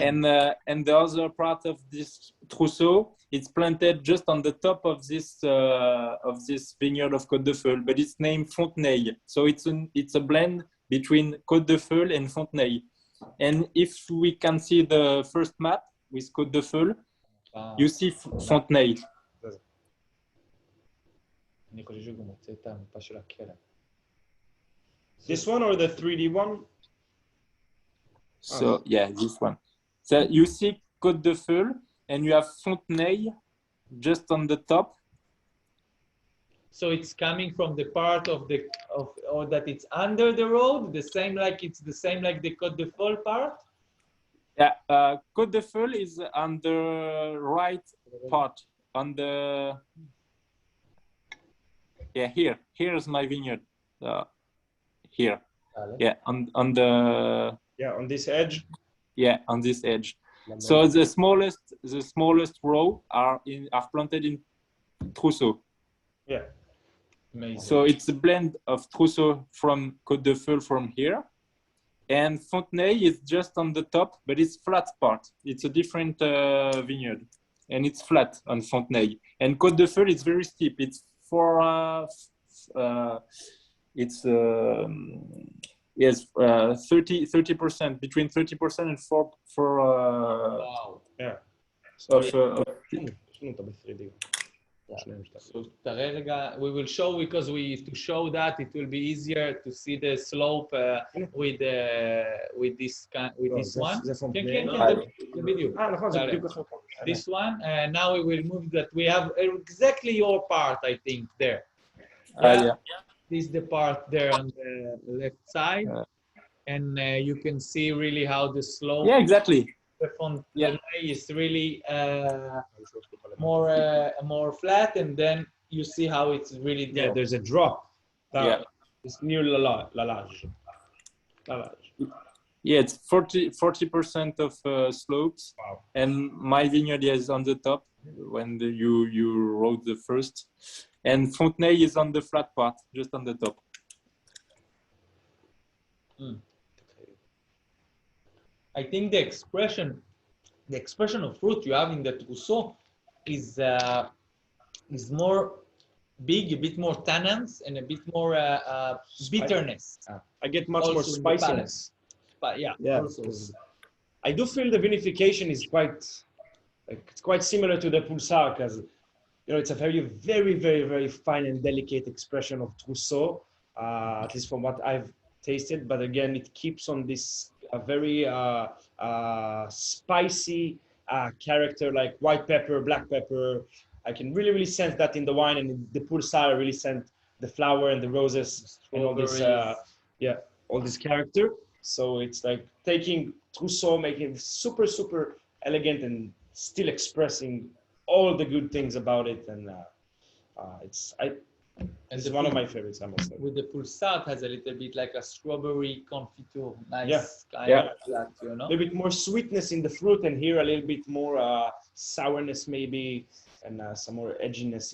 B: And the other part of this Trousseau, it's planted just on the top of this vineyard of Côte de Feul, but it's named Fontenay. So it's a blend between Côte de Feul and Fontenay. And if we can see the first map with Côte de Feul, you see Fontenay.
C: This one or the 3D one?
B: So yeah, this one. So you see Côte de Feul, and you have Fontenay just on the top.
A: So it's coming from the part of or that it's under the road, the same like the Côte de Feul part.
B: Yeah, Côte de Feul is on the right part, on the here's my vineyard. Here, yeah, on the
C: on this edge.
B: Yeah, on this edge. So the smallest row are planted in Trousseau.
C: Yeah.
A: Amazing.
B: So it's a blend of Trousseau from Côte de Feul from here, and Fontenay is just on the top, but it's flat part. It's a different vineyard, and it's flat on Fontenay. And Côte de Feul is very steep. It's yes, 30%, between 30% and 4
A: wow.
C: Yeah.
A: So we will show, because to show that it will be easier to see the slope with this one. The video. This one. Now we will move that. We have exactly your part, I think, there.
B: Yeah.
A: This is the part there on the left side, and you can see really how the slope.
B: Yeah, exactly.
A: The Fontenay is really more flat, and then you see how it's really.
C: Yeah, there's a drop. It's near La Lage.
B: Yeah, it's 40% of slopes.
C: Wow.
B: And my vineyard is on the top when you rode the first. And Fontenay is on the flat part, just on the top.
A: I think the expression of fruit you have in the Trousseau is more big, a bit more tannins, and a bit more bitterness.
C: I get much
A: Also
C: more spiciness.
A: But yeah. Also.
C: I do feel the vinification is quite similar to the Pulsar, because it's a very, very, very, very fine and delicate expression of Trousseau, at least from what I've tasted. But again, it keeps on this very spicy character, like white pepper, black pepper. I can really, really sense that in the wine, and in the Pulsar, I really sense the flower and the roses and all this, all this character. So it's like taking Trousseau, making it super, super elegant, and still expressing all the good things about it. And
A: And
C: It's one of my favorites, I must say.
A: with the pulsar, it has a little bit like a strawberry confiture, nice
C: Yeah.
A: kind
B: Yeah.
A: of that, you know?
C: A little bit more sweetness in the fruit, and here a little bit more sourness maybe, and some more edginess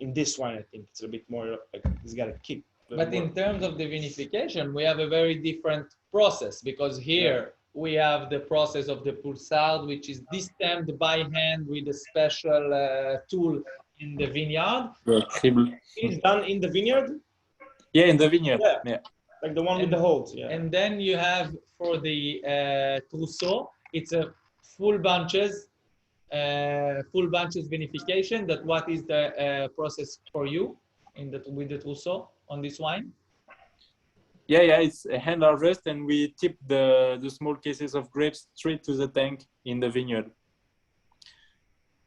C: in this one. I think it's a bit more like it's got a kick.
A: But in terms of the vinification, we have a very different process because here we have the process of the pulsar, which is destamped by hand with a special tool in the vineyard.
B: The cribble.
C: It's done in the vineyard,
B: Yeah, in the vineyard.
C: Yeah.
B: Yeah.
C: like the one with the holes. Yeah.
A: And then you have for the trousseau, it's a full bunches vinification. That what is the process for you with the trousseau on this wine?
B: Yeah, it's a hand harvest, and we tip the small cases of grapes straight to the tank in the vineyard.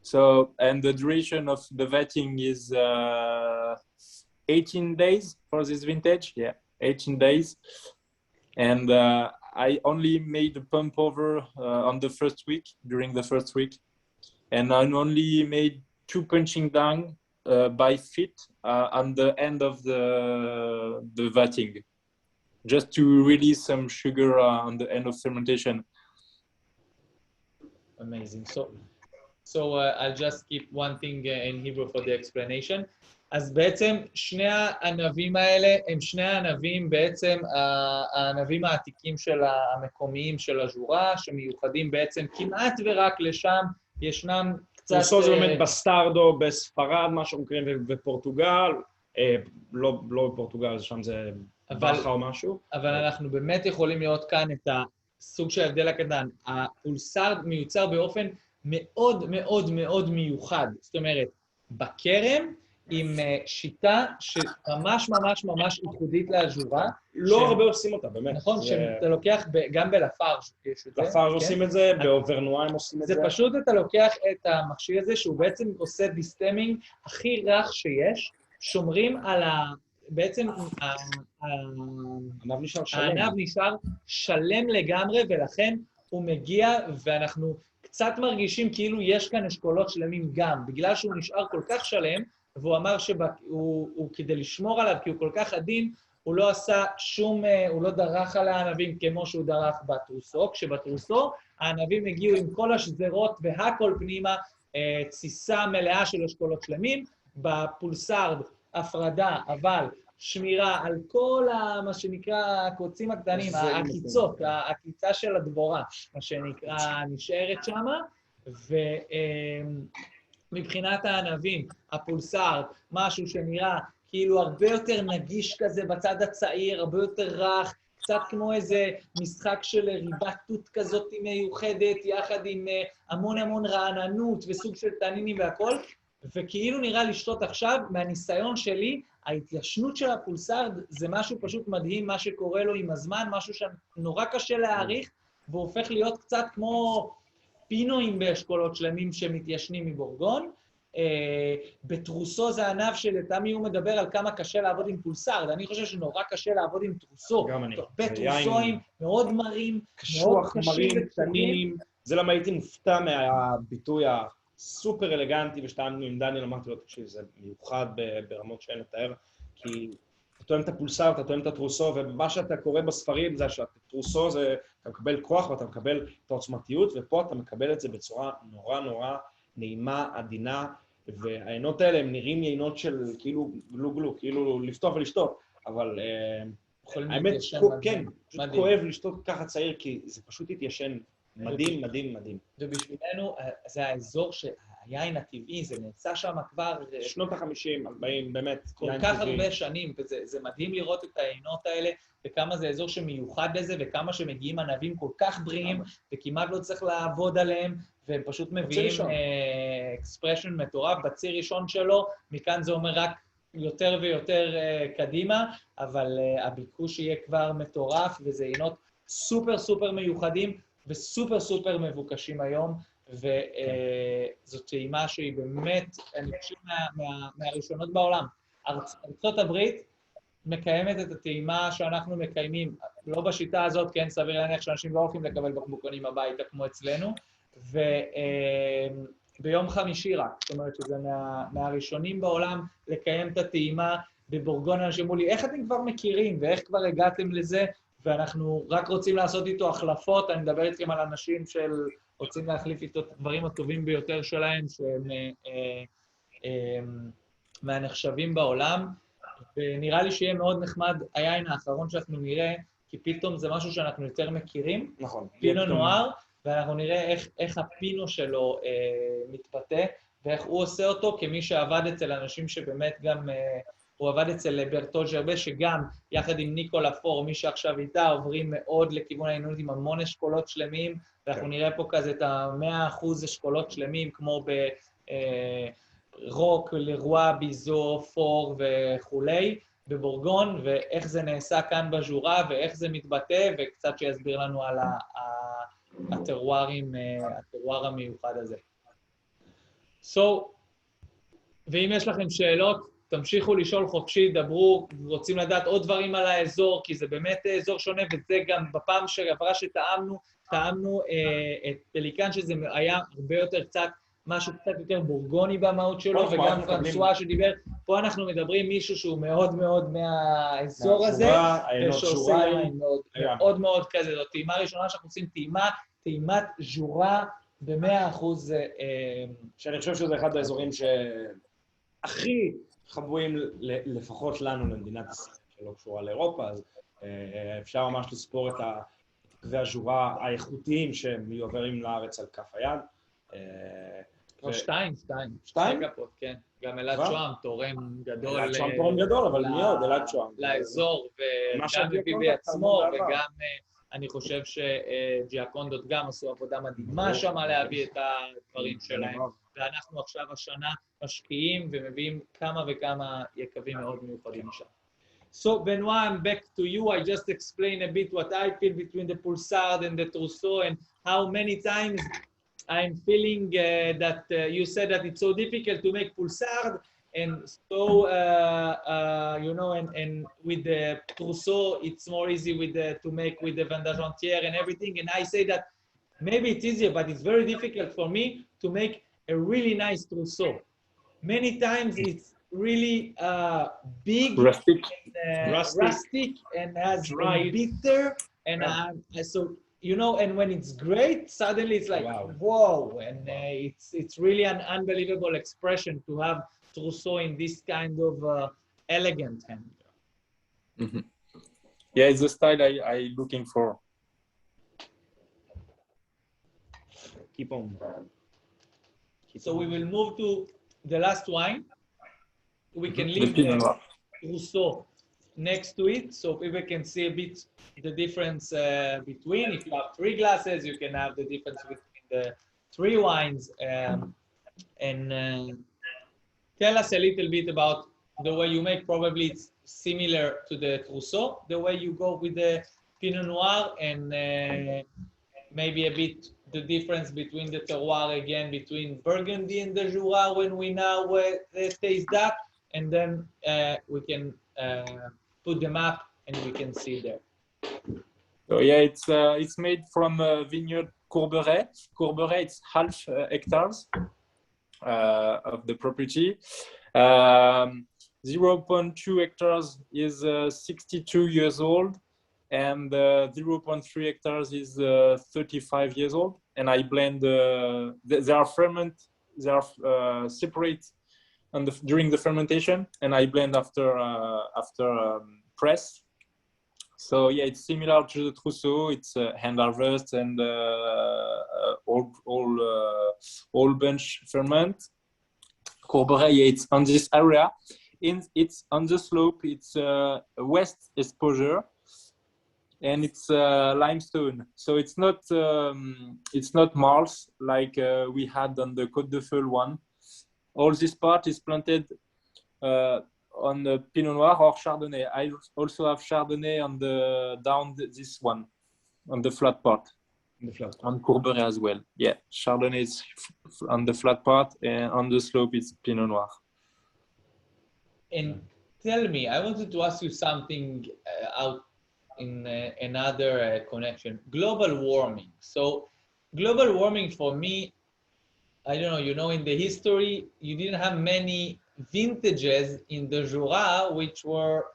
B: So, and the duration of the vatting is 18 days for this vintage. Yeah, 18 days. And I only made a pump over on the first week, during the first week. And I only made 2 punching down by feet on the end of the vatting, just to release some sugar on the end of fermentation.
A: Amazing. So I'll just keep one thing in Hebrew for the explanation. אז בעצם שני הענבים האלה הם שני הענבים בעצם הענבים העתיקים של המקומיים של הז'ורה, שמיוחדים בעצם כמעט ורק לשם, ישנם קצת...
C: טרוסו זה באמת בסטרדו, בספרד, מה שאנחנו קוראים, בפורטוגל, לא בפורטוגל, שם זה בחה או משהו.
A: אבל אנחנו באמת יכולים לראות כאן את הסוג של ההבדל הקטן. הפולסר מיוצר באופן מאוד מאוד מאוד מיוחד, זאת אומרת, בכרם, עם שיטה שממש ממש ממש ייחודית לז'ורה.
C: לא הרבה עושים אותה, באמת.
A: נכון, שאתה לוקח גם בלפארג' יש את זה.
C: לפארג' עושים את זה, באוברנואה הם עושים את זה.
A: זה פשוט אתה לוקח את המכשיר הזה, שהוא בעצם עושה דיסטמינג הכי רך שיש, שומרים על בעצם הענב נשאר שלם לגמרי, ולכן הוא מגיע, ואנחנו קצת מרגישים כאילו יש כאן אשכולות שלמים גם, בגלל שהוא נשאר כל כך שלם, והוא אמר שהוא כדי לשמור עליו, כי הוא כל כך עדין, הוא לא עשה שום, הוא לא דרך על הענבים כמו שהוא דרך בטרוסו, כשבטרוסו הענבים הגיעו עם כל השזרות והכל פנימה, תסיסה מלאה של אשכולות שלמים, בפולסרד הפרדה, אבל שמירה על כל מה שנקרא הקוצים הקטנים, העקיצות, העקיצה של הדבורה, מה שנקרא נשארת שמה, מבחינת הענבים, הפולסר, משהו שנראה כאילו הרבה יותר נגיש כזה בצד הצעיר, הרבה יותר רך, קצת כמו איזה משחק של ריבת תות כזאת מיוחדת, יחד עם המון המון רעננות וסוג של טנינים והכל, וכאילו נראה לשתות עכשיו, מהניסיון שלי, ההתיישנות של הפולסר זה משהו פשוט מדהים, מה שקורה לו עם הזמן, משהו שנורא קשה להעריך, והוא הופך להיות קצת כמו... פינואים באשכולות שלמים שמתיישנים מבורגון. בטרוסו זה ענב שלתמי הוא מדבר על כמה קשה לעבוד עם פולסר, ואני חושב שנורא קשה לעבוד עם טרוסו.
C: גם אני.
A: בטרוסואים מאוד מרים,
C: קשוח, מרים, קטנים. זה למה הייתי מופתע מהביטוי הסופר אלגנטי, ושתיים עם דניאל אמרתי לו, תקשיב, זה מיוחד ברמות שאין לתאר, כי אתה טועם את הפולסר, אתה טועם את הטרוסו, ומה שאתה קורא בספרים זה שהטרוסו זה, אתה מקבל כוח ואתה מקבל את העוצמתיות, ופה אתה מקבל את זה בצורה נורא נורא נעימה, עדינה, והעינות האלה הם נראים יינות של כאילו גלו, כאילו לפתוח ולשתות, אבל האמת, כן, פשוט כואב לשתות ככה צעיר, כי זה פשוט התיישן מדהים, מדהים, מדהים.
A: ובשבילנו זה האזור שהיין הטבעי, זה נעשה שם כבר...
C: שנות ה-50, 40, באמת,
A: כל כך הרבה שנים, וזה מדהים לראות את העינות האלה, וכמה זה אזור שמיוחד לזה, וכמה שמגיעים ענבים כל כך בריאים, וכמעט לא צריך לעבוד עליהם, והם פשוט מביאים אקספרשן מטורף בציר ראשון שלו, מכאן זה אומר רק יותר ויותר קדימה, אבל הביקוש יהיה כבר מטורף, וזה עינות סופר סופר מיוחדים, וסופר סופר מבוקשים היום, וזאת טעימה שהיא באמת, אני חושב מהראשונות בעולם. ארצות הברית מקיימת את הטעימה שאנחנו מקיימים, לא בשיטה הזאת, כן, סביר להניח שאנשים לא הולכים לקבל בקבוקונים הביתה כמו אצלנו, וביום חמישי רק, זאת אומרת שזה מהראשונים בעולם לקיים את הטעימה בבורגון אנשים אמרו לי, איך אתם כבר מכירים ואיך כבר הגעתם לזה, ואנחנו רק רוצים לעשות איתו החלפות, אני מדבר איתכם על אנשים רוצים להחליף איתו את הדברים הטובים ביותר שלהם, שהם מהנחשבים בעולם, ונראה לי שיהיה מאוד נחמד היין האחרון שאנחנו נראה, כי פתאום זה משהו שאנחנו יותר מכירים,
C: נכון.
A: פינו נואר, ואנחנו נראה איך הפינו שלו מתפתח, ואיך הוא עושה אותו כמי שעבד אצל אנשים שבאמת גם, הוא עבד אצל ברטול ז'רבה, שגם יחד עם ניקולה פור, מי שעכשיו איתה, עוברים מאוד לכיוון העינות עם המון אשכולות שלמים, ואנחנו נראה פה כזה את ה-100% אשכולות שלמים, כמו ברוק, לרוע, ביזו, פור וכולי, בבורגון, ואיך זה נעשה כאן בז'ורה, ואיך זה מתבטא, וקצת שיסביר לנו על הטרואר המיוחד הזה. ואם יש לכם שאלות, תמשיכו לשאול חופשי, דברו, רוצים לדעת עוד דברים על האזור, כי זה באמת אזור שונה, וזה גם בפעם שעברה שטעמנו, את פליקן, שזה היה הרבה יותר משהו קצת יותר בורגוני במהות שלו, וגם פרנסואה שדיבר, פה אנחנו מדברים מישהו שהוא מאוד מאוד מהאזור הזה, ושעושה מאוד מאוד כזה, זאת טעימה ראשונה שאנחנו עושים טעימת ז'ורה ב100%,
C: שאני חושב שזה אחד האזורים שהכי חבויים לפחות לנו, למדינת ישראל, שלא קשורה לאירופה, אז אפשר ממש לספור את עקבי הז'ורה האיכותיים שמיועברים לארץ על כף היד.
A: שתיים? כן. גם אלעד שוהם, תורם גדול.
C: אלעד שוהם תורם גדול, אבל מי עוד? אלעד שוהם.
A: לאזור, וגם מביא בעצמו, וגם אני חושב שג'יאקונדות גם עשו עבודה מדהימה שם להביא את הדברים שלהם. ואנחנו עכשיו השנה משקיעים ומביאים כמה וכמה יקבים מאוד מיוחדים שם. So, Benoit, I'm back to you. I just explained a bit what I feel between the Pulsard and the Trousseau and how many times I'm feeling that you said that it's so difficult to make Pulsard, and so, you know, and with the Trousseau, it's more easy to make with the Vendagentière and everything, and I say that maybe it's easier, but it's very difficult for me to make a really nice Trousseau. Many times it's really big,
B: rustic,
A: and has bitter, and so, you know, and when it's great, suddenly it's like, whoa, and it's really an unbelievable expression to have Trousseau in this kind of elegant hand.
B: Mm-hmm. Yeah, it's the style I'm looking for.
C: Keep on.
A: So we will move to the last wine. We can leave the Trousseau next to it, so people can see a bit the difference between. If you have 3 glasses, you can have the difference between the 3 wines. And tell us a little bit about the way you make. Probably it's similar to the Trousseau, the way you go with the Pinot Noir, and maybe a bit the difference between the terroir again, between Burgundy and the Jura when we now taste that, and then we can put them up and we can see there.
B: So yeah, it's made from vineyard Courberet. Courberet, it's half hectares of the property. 0.2 hectares is 62 years old, and 0.3 hectares is 35 years old. And I blend. They are separate during the fermentation, and I blend after press. So yeah, it's similar to the Trousseau. It's hand harvest and all bunch ferment. Courberet, yeah, it's on this area. It's on the slope. It's west exposure, and it's limestone. So it's not marls like we had on the Côte de Feuille one. All this part is planted on the Pinot Noir or Chardonnay. I also have Chardonnay on this one, on the flat part. On Courberet as well. Yeah, Chardonnay is on the flat part, and on the slope it's Pinot Noir.
A: And tell me, I wanted to ask you something out in another connection. Global warming. So global warming for me, I don't know, you know, in the history, you didn't have many vintages in the Jura which were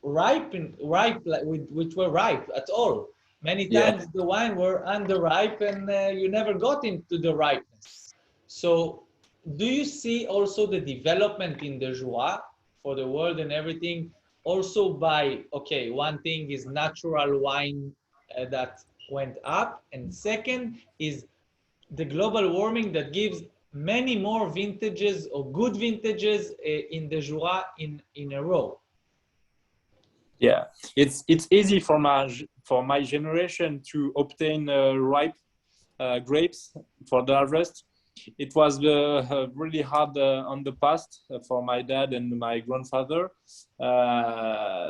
A: ripe, which were ripe at all. Many times the wine were underripe and you never got into the ripeness. So do you see also the development in the Jura for the world and everything also by, okay, one thing is natural wine that went up, and second is the global warming that gives many more vintages or good vintages in the Jura in a row?
B: Yeah, it's easy for my generation to obtain ripe grapes for the harvest. It was really hard on the past for my dad and my grandfather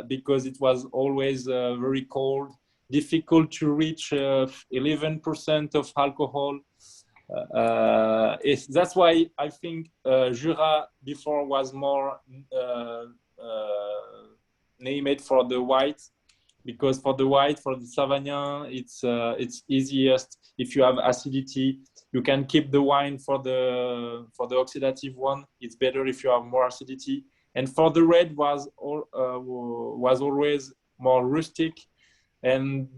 B: because it was always very cold, difficult to reach 11% of alcohol. That's why I think Jura before was more named for the white, because for the white, for the Sauvignon, it's easiest. If you have acidity, you can keep the wine for the oxidative one. It's better if you have more acidity. And for the red was always more rustic, and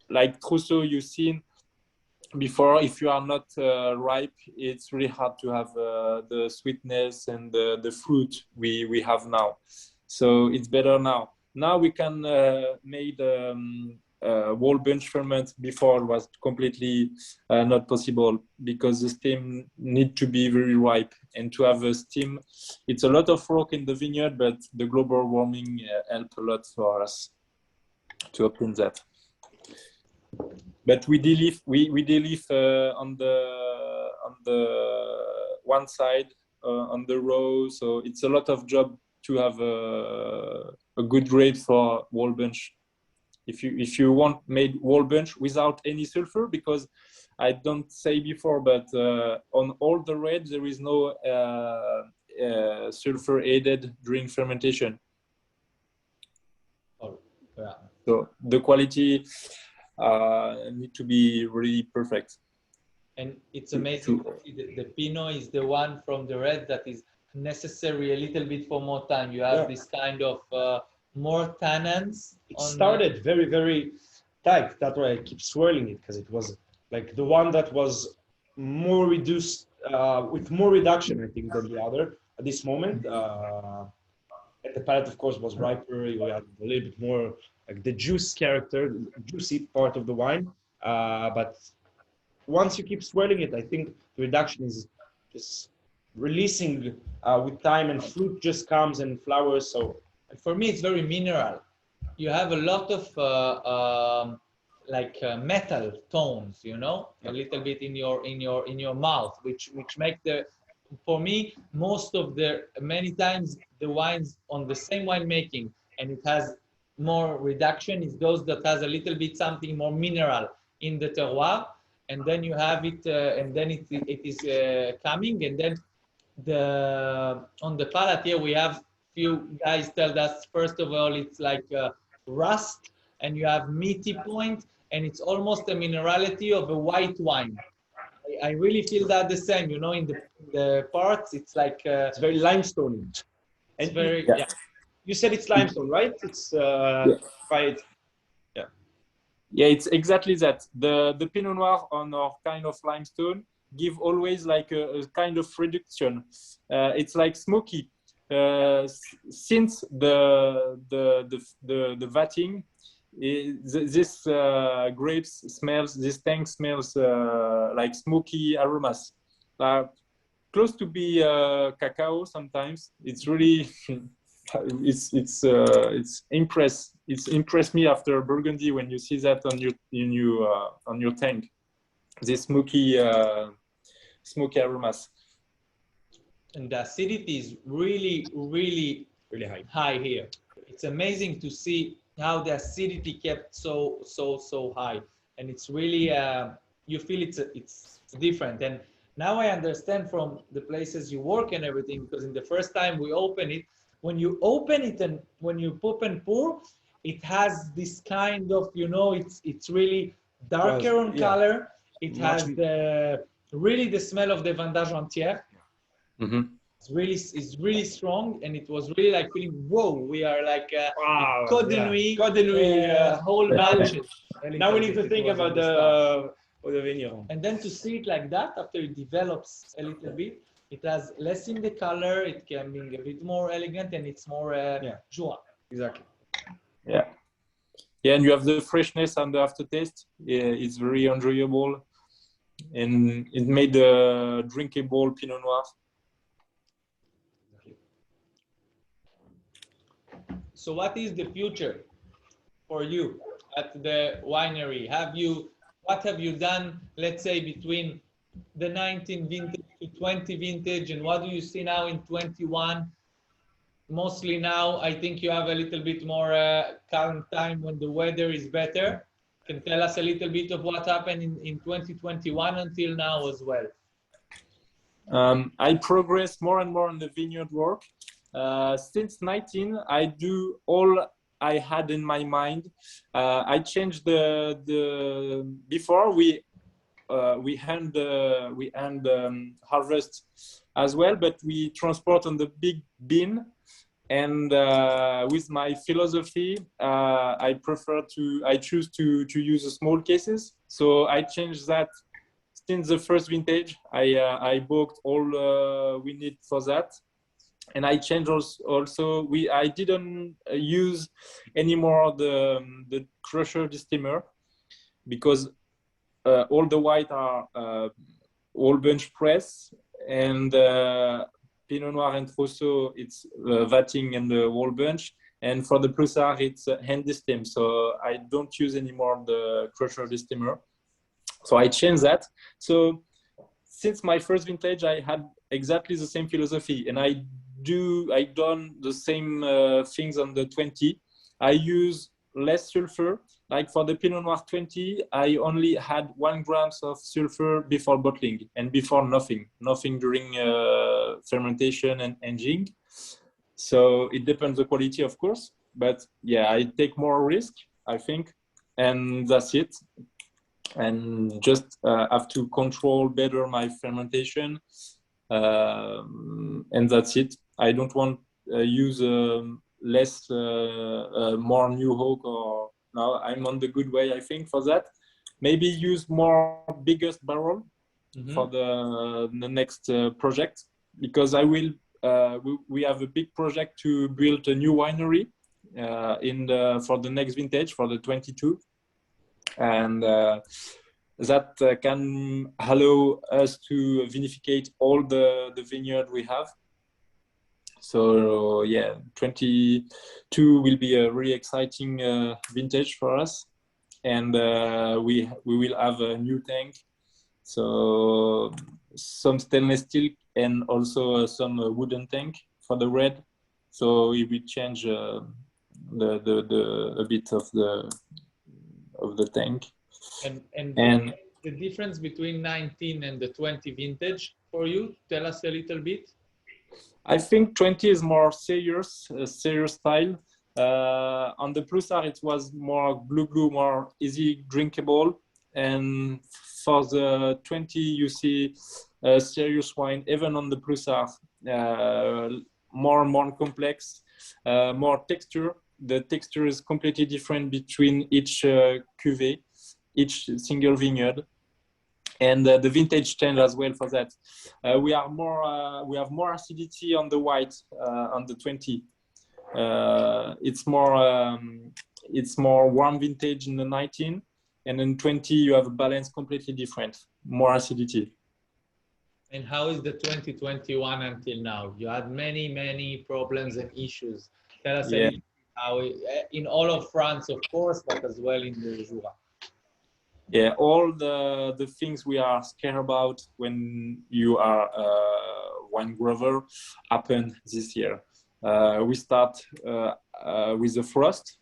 B: like Trousseau you've seen before, if you are not ripe, it's really hard to have the sweetness and the fruit we have now. So it's better now. Now we can make whole bunch ferment. Before it was completely not possible because the stem need to be very ripe, and to have a steam, it's a lot of work in the vineyard, but the global warming helped a lot for us to obtain that. But we live on the one side on the row, so it's a lot of job to have a good grade for whole bunch. If you want made whole bunch without any sulfur, because I don't say before, but on all the red there is no sulfur added during fermentation.
A: Oh, yeah.
B: So the quality need to be really perfect.
A: And it's amazing to see the Pinot is the one from the red that is necessary a little bit for more time. You have this kind of more tannins.
C: It started very, very tight. That's why I keep swirling it, because it was like the one that was more reduced, with more reduction, I think, than the other at this moment. And the palate, of course, was riper. You had a little bit more like the juice character, the juicy part of the wine. But once you keep swirling it, I think the reduction is just releasing with time, and fruit just comes and flowers. So
A: for me, it's very mineral. You have a lot of metal tones, you know, a little bit in your mouth, which make for me, most of many times the wines on the same winemaking, and it has more reduction, is those that has a little bit something more mineral in the terroir, and then you have it, and then it is coming, and then on the palate here we have few guys tell us, first of all, it's like rust, and you have meaty point, and it's almost a minerality of a white wine. I really feel that the same, you know, in the parts, it's like
C: it's very limestone.
A: It's very
C: You said it's limestone, right? It's
B: Yeah, it's exactly that. The Pinot Noir on our kind of limestone give always like a kind of reduction. It's like smoky. Since the vatting, this grapes smells, this tank smells like smoky aromas, close to be cacao sometimes. It's really it's impressed me after Burgundy when you see that on your tank, this smoky aromas.
A: And the acidity is really high here. It's amazing to see how the acidity kept so high, and it's really you feel it's different. And now I understand from the places you work and everything, because in the first time we open it, when you open it and when you pop and pour, it has this kind of, you know, it's really darker on color. It has really the smell of the Vendange entière.
B: Mm-hmm.
A: is really strong, and it was really like feeling, whoa, we are like
C: Wow,
A: culinary whole
C: now
A: batch.
C: now we need to think about the vineyard.
A: And then to see it like that, after it develops a little bit, it has less in the color, it can be a bit more elegant, and it's more Jura.
C: Exactly.
B: Yeah. Yeah, and you have the freshness and the aftertaste. Yeah, it's very enjoyable, and it made a drinkable Pinot Noir.
A: So what is the future for you at the winery? What have you done, let's say, between the 19 vintage to 20 vintage, and what do you see now in 21? Mostly now, I think you have a little bit more calm time when the weather is better. Can tell us a little bit of what happened in 2021 until now as well.
B: I progress more and more on the vineyard work. Since 19, I do all I had in my mind. I changed before we hand harvest as well, but we transport on the big bin. And with my philosophy, I choose to use small cases. So I changed that. Since the first vintage, I bought all we need for that, and I changed also. I didn't use anymore the crusher steamer, because all the white are all bench press, and Pinot Noir and Trousseau, it's vatting and the whole bunch. And for the Prussard, it's hand steam. So I don't use anymore the crusher steamer. So I changed that. So since my first vintage, I had exactly the same philosophy, and I done the same things on the 20. I use less sulfur. Like for the Pinot Noir 20, I only had 1 gram of sulfur before bottling, and before nothing during fermentation and aging. So it depends the quality, of course, but yeah, I take more risk, I think, and that's it. And just have to control better my fermentation, and that's it. I don't want use less more new oak, or now I'm on the good way, I think, for that. Maybe use more biggest barrel for the next project, because I will we have a big project to build a new winery for the next vintage, for the 22, and that can allow us to vinificate all the vineyard we have. So yeah, 22 will be a really exciting vintage for us, and we will have a new tank, so some stainless steel and also some wooden tank for the red. So we will change a bit of the tank.
A: And the difference between 19 and the 20 vintage for you, tell us a little bit.
B: I think 20 is more serious style. On the Prussard, it was more blue, more easy drinkable. And for the 20, you see serious wine, even on the Prussard, more and more complex, more texture. The texture is completely different between each cuvée, each single vineyard. And the vintage change as well for that. We have more acidity on the white on the 20. It's more warm vintage in the 19, and in 20 you have a balance completely different, more acidity.
A: And how is the 2021 until now? You had many problems and issues. Tell us a little bit how in all of France, of course, but as well in the Jura.
B: Yeah, all the things we are scared about when you are a wine grower happened this year. We start with the frost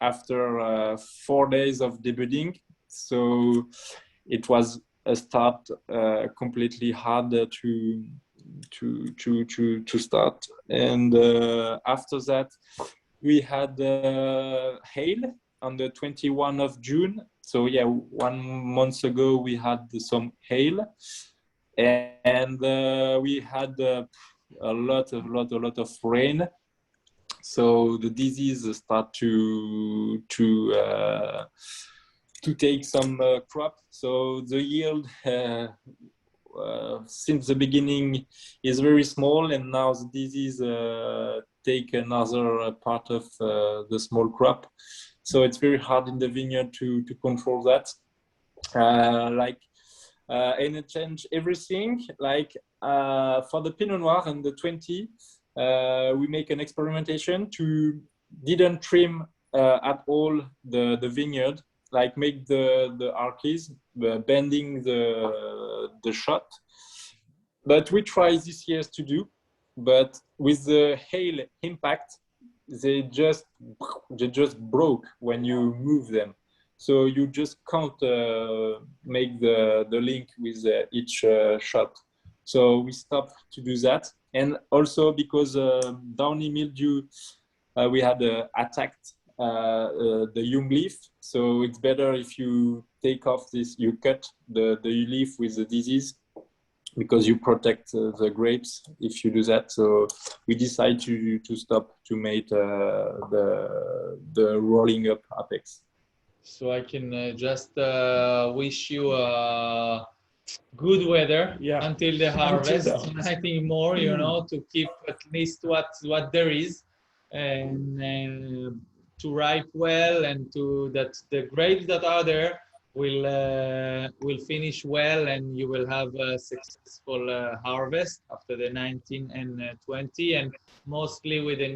B: after 4 days of debudding. So it was a start completely hard to start. And after that, we had hail on the 21 of June. So yeah, 1 month ago we had some hail, and we had a lot of rain. So the disease start to take some crop. So the yield since the beginning is very small, and now the disease take another part of the small crop. So it's very hard in the vineyard to control that. And it changed everything. Like for the Pinot Noir and the 20, we make an experimentation to didn't trim at all the vineyard, like make the arches, bending the shot. But we try this year to do, but with the hail impact, they just broke when you move them. So you just can't make the link with each shot. So we stopped to do that. And also because downy mildew, we had attacked the young leaf. So it's better if you take off this, you cut the leaf with the disease, because you protect the grapes if you do that. So we decide to stop to make the rolling up apex.
A: So I can just wish you good weather until the harvest. Nothing more, you know, to keep at least what there is, and to ripe well, and to that the grapes that are there will finish well, and you will have a successful harvest after the 19 and 20, and mostly with the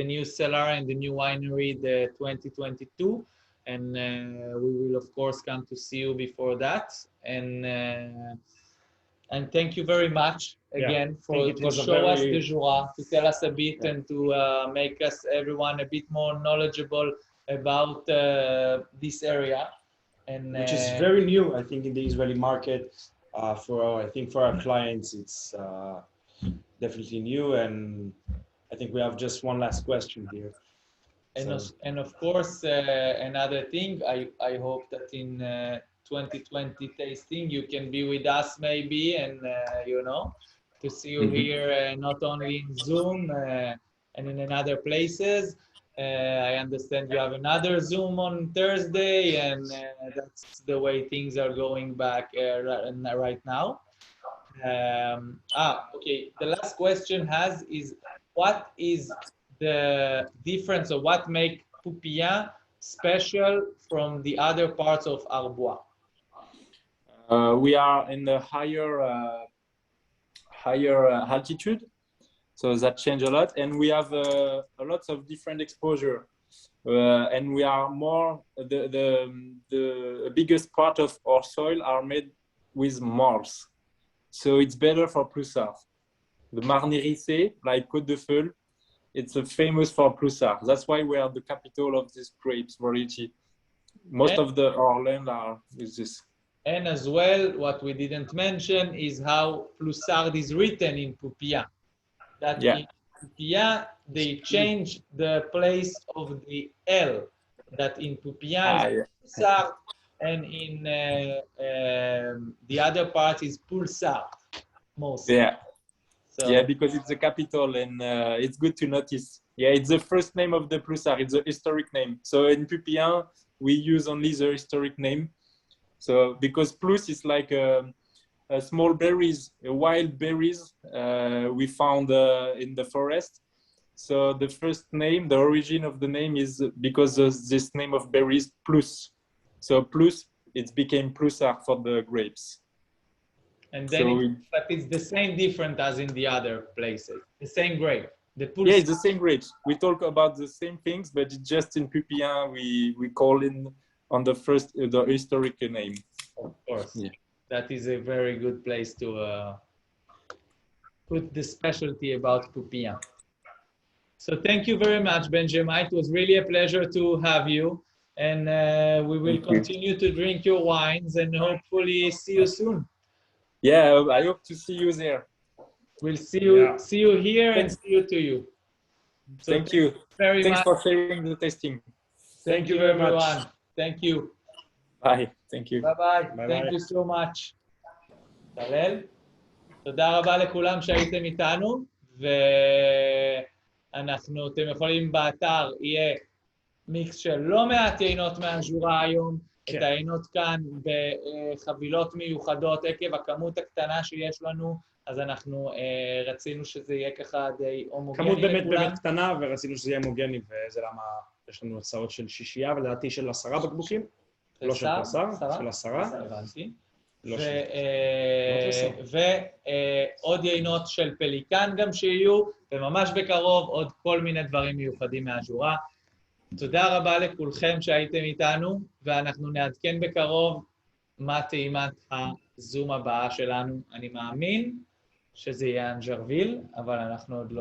A: new cellar and the new winery, the 2022. And we will of course come to see you before that. And thank you very much again for to show us the Jura, to tell us a bit, and to make us everyone a bit more knowledgeable about this area, and
D: which is very new, I think, in the Israeli market. For our clients, it's definitely new. And I think we have just one last question here.
A: And of course, another thing, I hope that in 2020 tasting you can be with us maybe, and you know, to see you here, not only in Zoom and in other places. I understand you have another Zoom on Thursday, and that's the way things are going back right now. Okay, the last question is what is the difference, or what make Poupillon special from the other parts of Arbois?
B: We are in the higher altitude, so that changed a lot, and we have a lot of different exposure, and we are more the biggest part of our soil are made with marls, so it's better for Ploussard. The Marne-Hérissé, like Côte de Feul, it's famous for Ploussard. That's why we are the capital of this grapes variety. Most of our land are with this.
A: And as well, what we didn't mention is how Ploussard is written in Poupillon. That in Poupillon, they change the place of the L. That in Poupillon is Ploussard, and in the other part is Pulsar, mostly.
B: Yeah. So, yeah, because it's the capital, and it's good to notice. Yeah, it's the first name of the Ploussard. It's a historic name. So in Poupillon, we use only the historic name. So because Plus is like small berries, wild berries we found in the forest. So the first name, the origin of the name is because of this name of berries, Plus. So Plus, it became Ploussard for the grapes.
A: And then but it's the same different as in the other places. The same grape.
B: Yeah, it's the same grapes. We talk about the same things, but it's just in Poupillon we call in on the first the historic name.
A: Of course, that is a very good place to put the specialty about Poupillon. So thank you very much, Benjamin. It was really a pleasure to have you, and we will continue to drink your wines and hopefully see you soon.
B: Yeah, I hope to see you there.
A: We'll see you here and see you to you.
B: So thank you very much. Thanks for sharing the tasting.
A: Thank you very much. Thank you.
B: Bye. Thank you.
A: Bye-bye. Thank you so much. Talel? תודה רבה לכולם שהייתם איתנו, אתם יכולים באתר, יהיה מיקס של לא מעט טעינות מהז'ורה היום, את העינות כאן בחבילות מיוחדות עקב הכמות הקטנה שיש לנו, אז אנחנו רצינו שזה יהיה ככה די הומוגני לכולם.
C: כמות באמת קטנה, ורצינו שזה יהיה הומוגני, וזה למה יש לנו הצעות של 6, ולדעתי של 10 בקבוקים. לא של 10, של 10.
A: הבנתי. ועוד יינות של פליקן גם שיהיו, וממש בקרוב עוד כל מיני דברים מיוחדים מהז'ורה. תודה רבה לכולכם שהייתם איתנו, ואנחנו נעדכן בקרוב מה טעימת הזום הבאה שלנו. אני מאמין שזה יהיה אנג'רוויל, אבל אנחנו עוד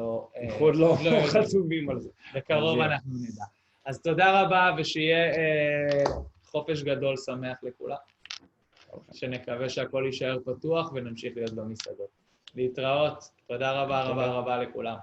A: לא
C: חתומים על זה.
A: בקרוב אנחנו נדע. אז תודה רבה, ושיהיה חופש גדול שמח לכולם. שנקווה שהכל יישאר פתוח ונמשיך להיות במסעדות. להתראות. תודה רבה רבה רבה לכולם.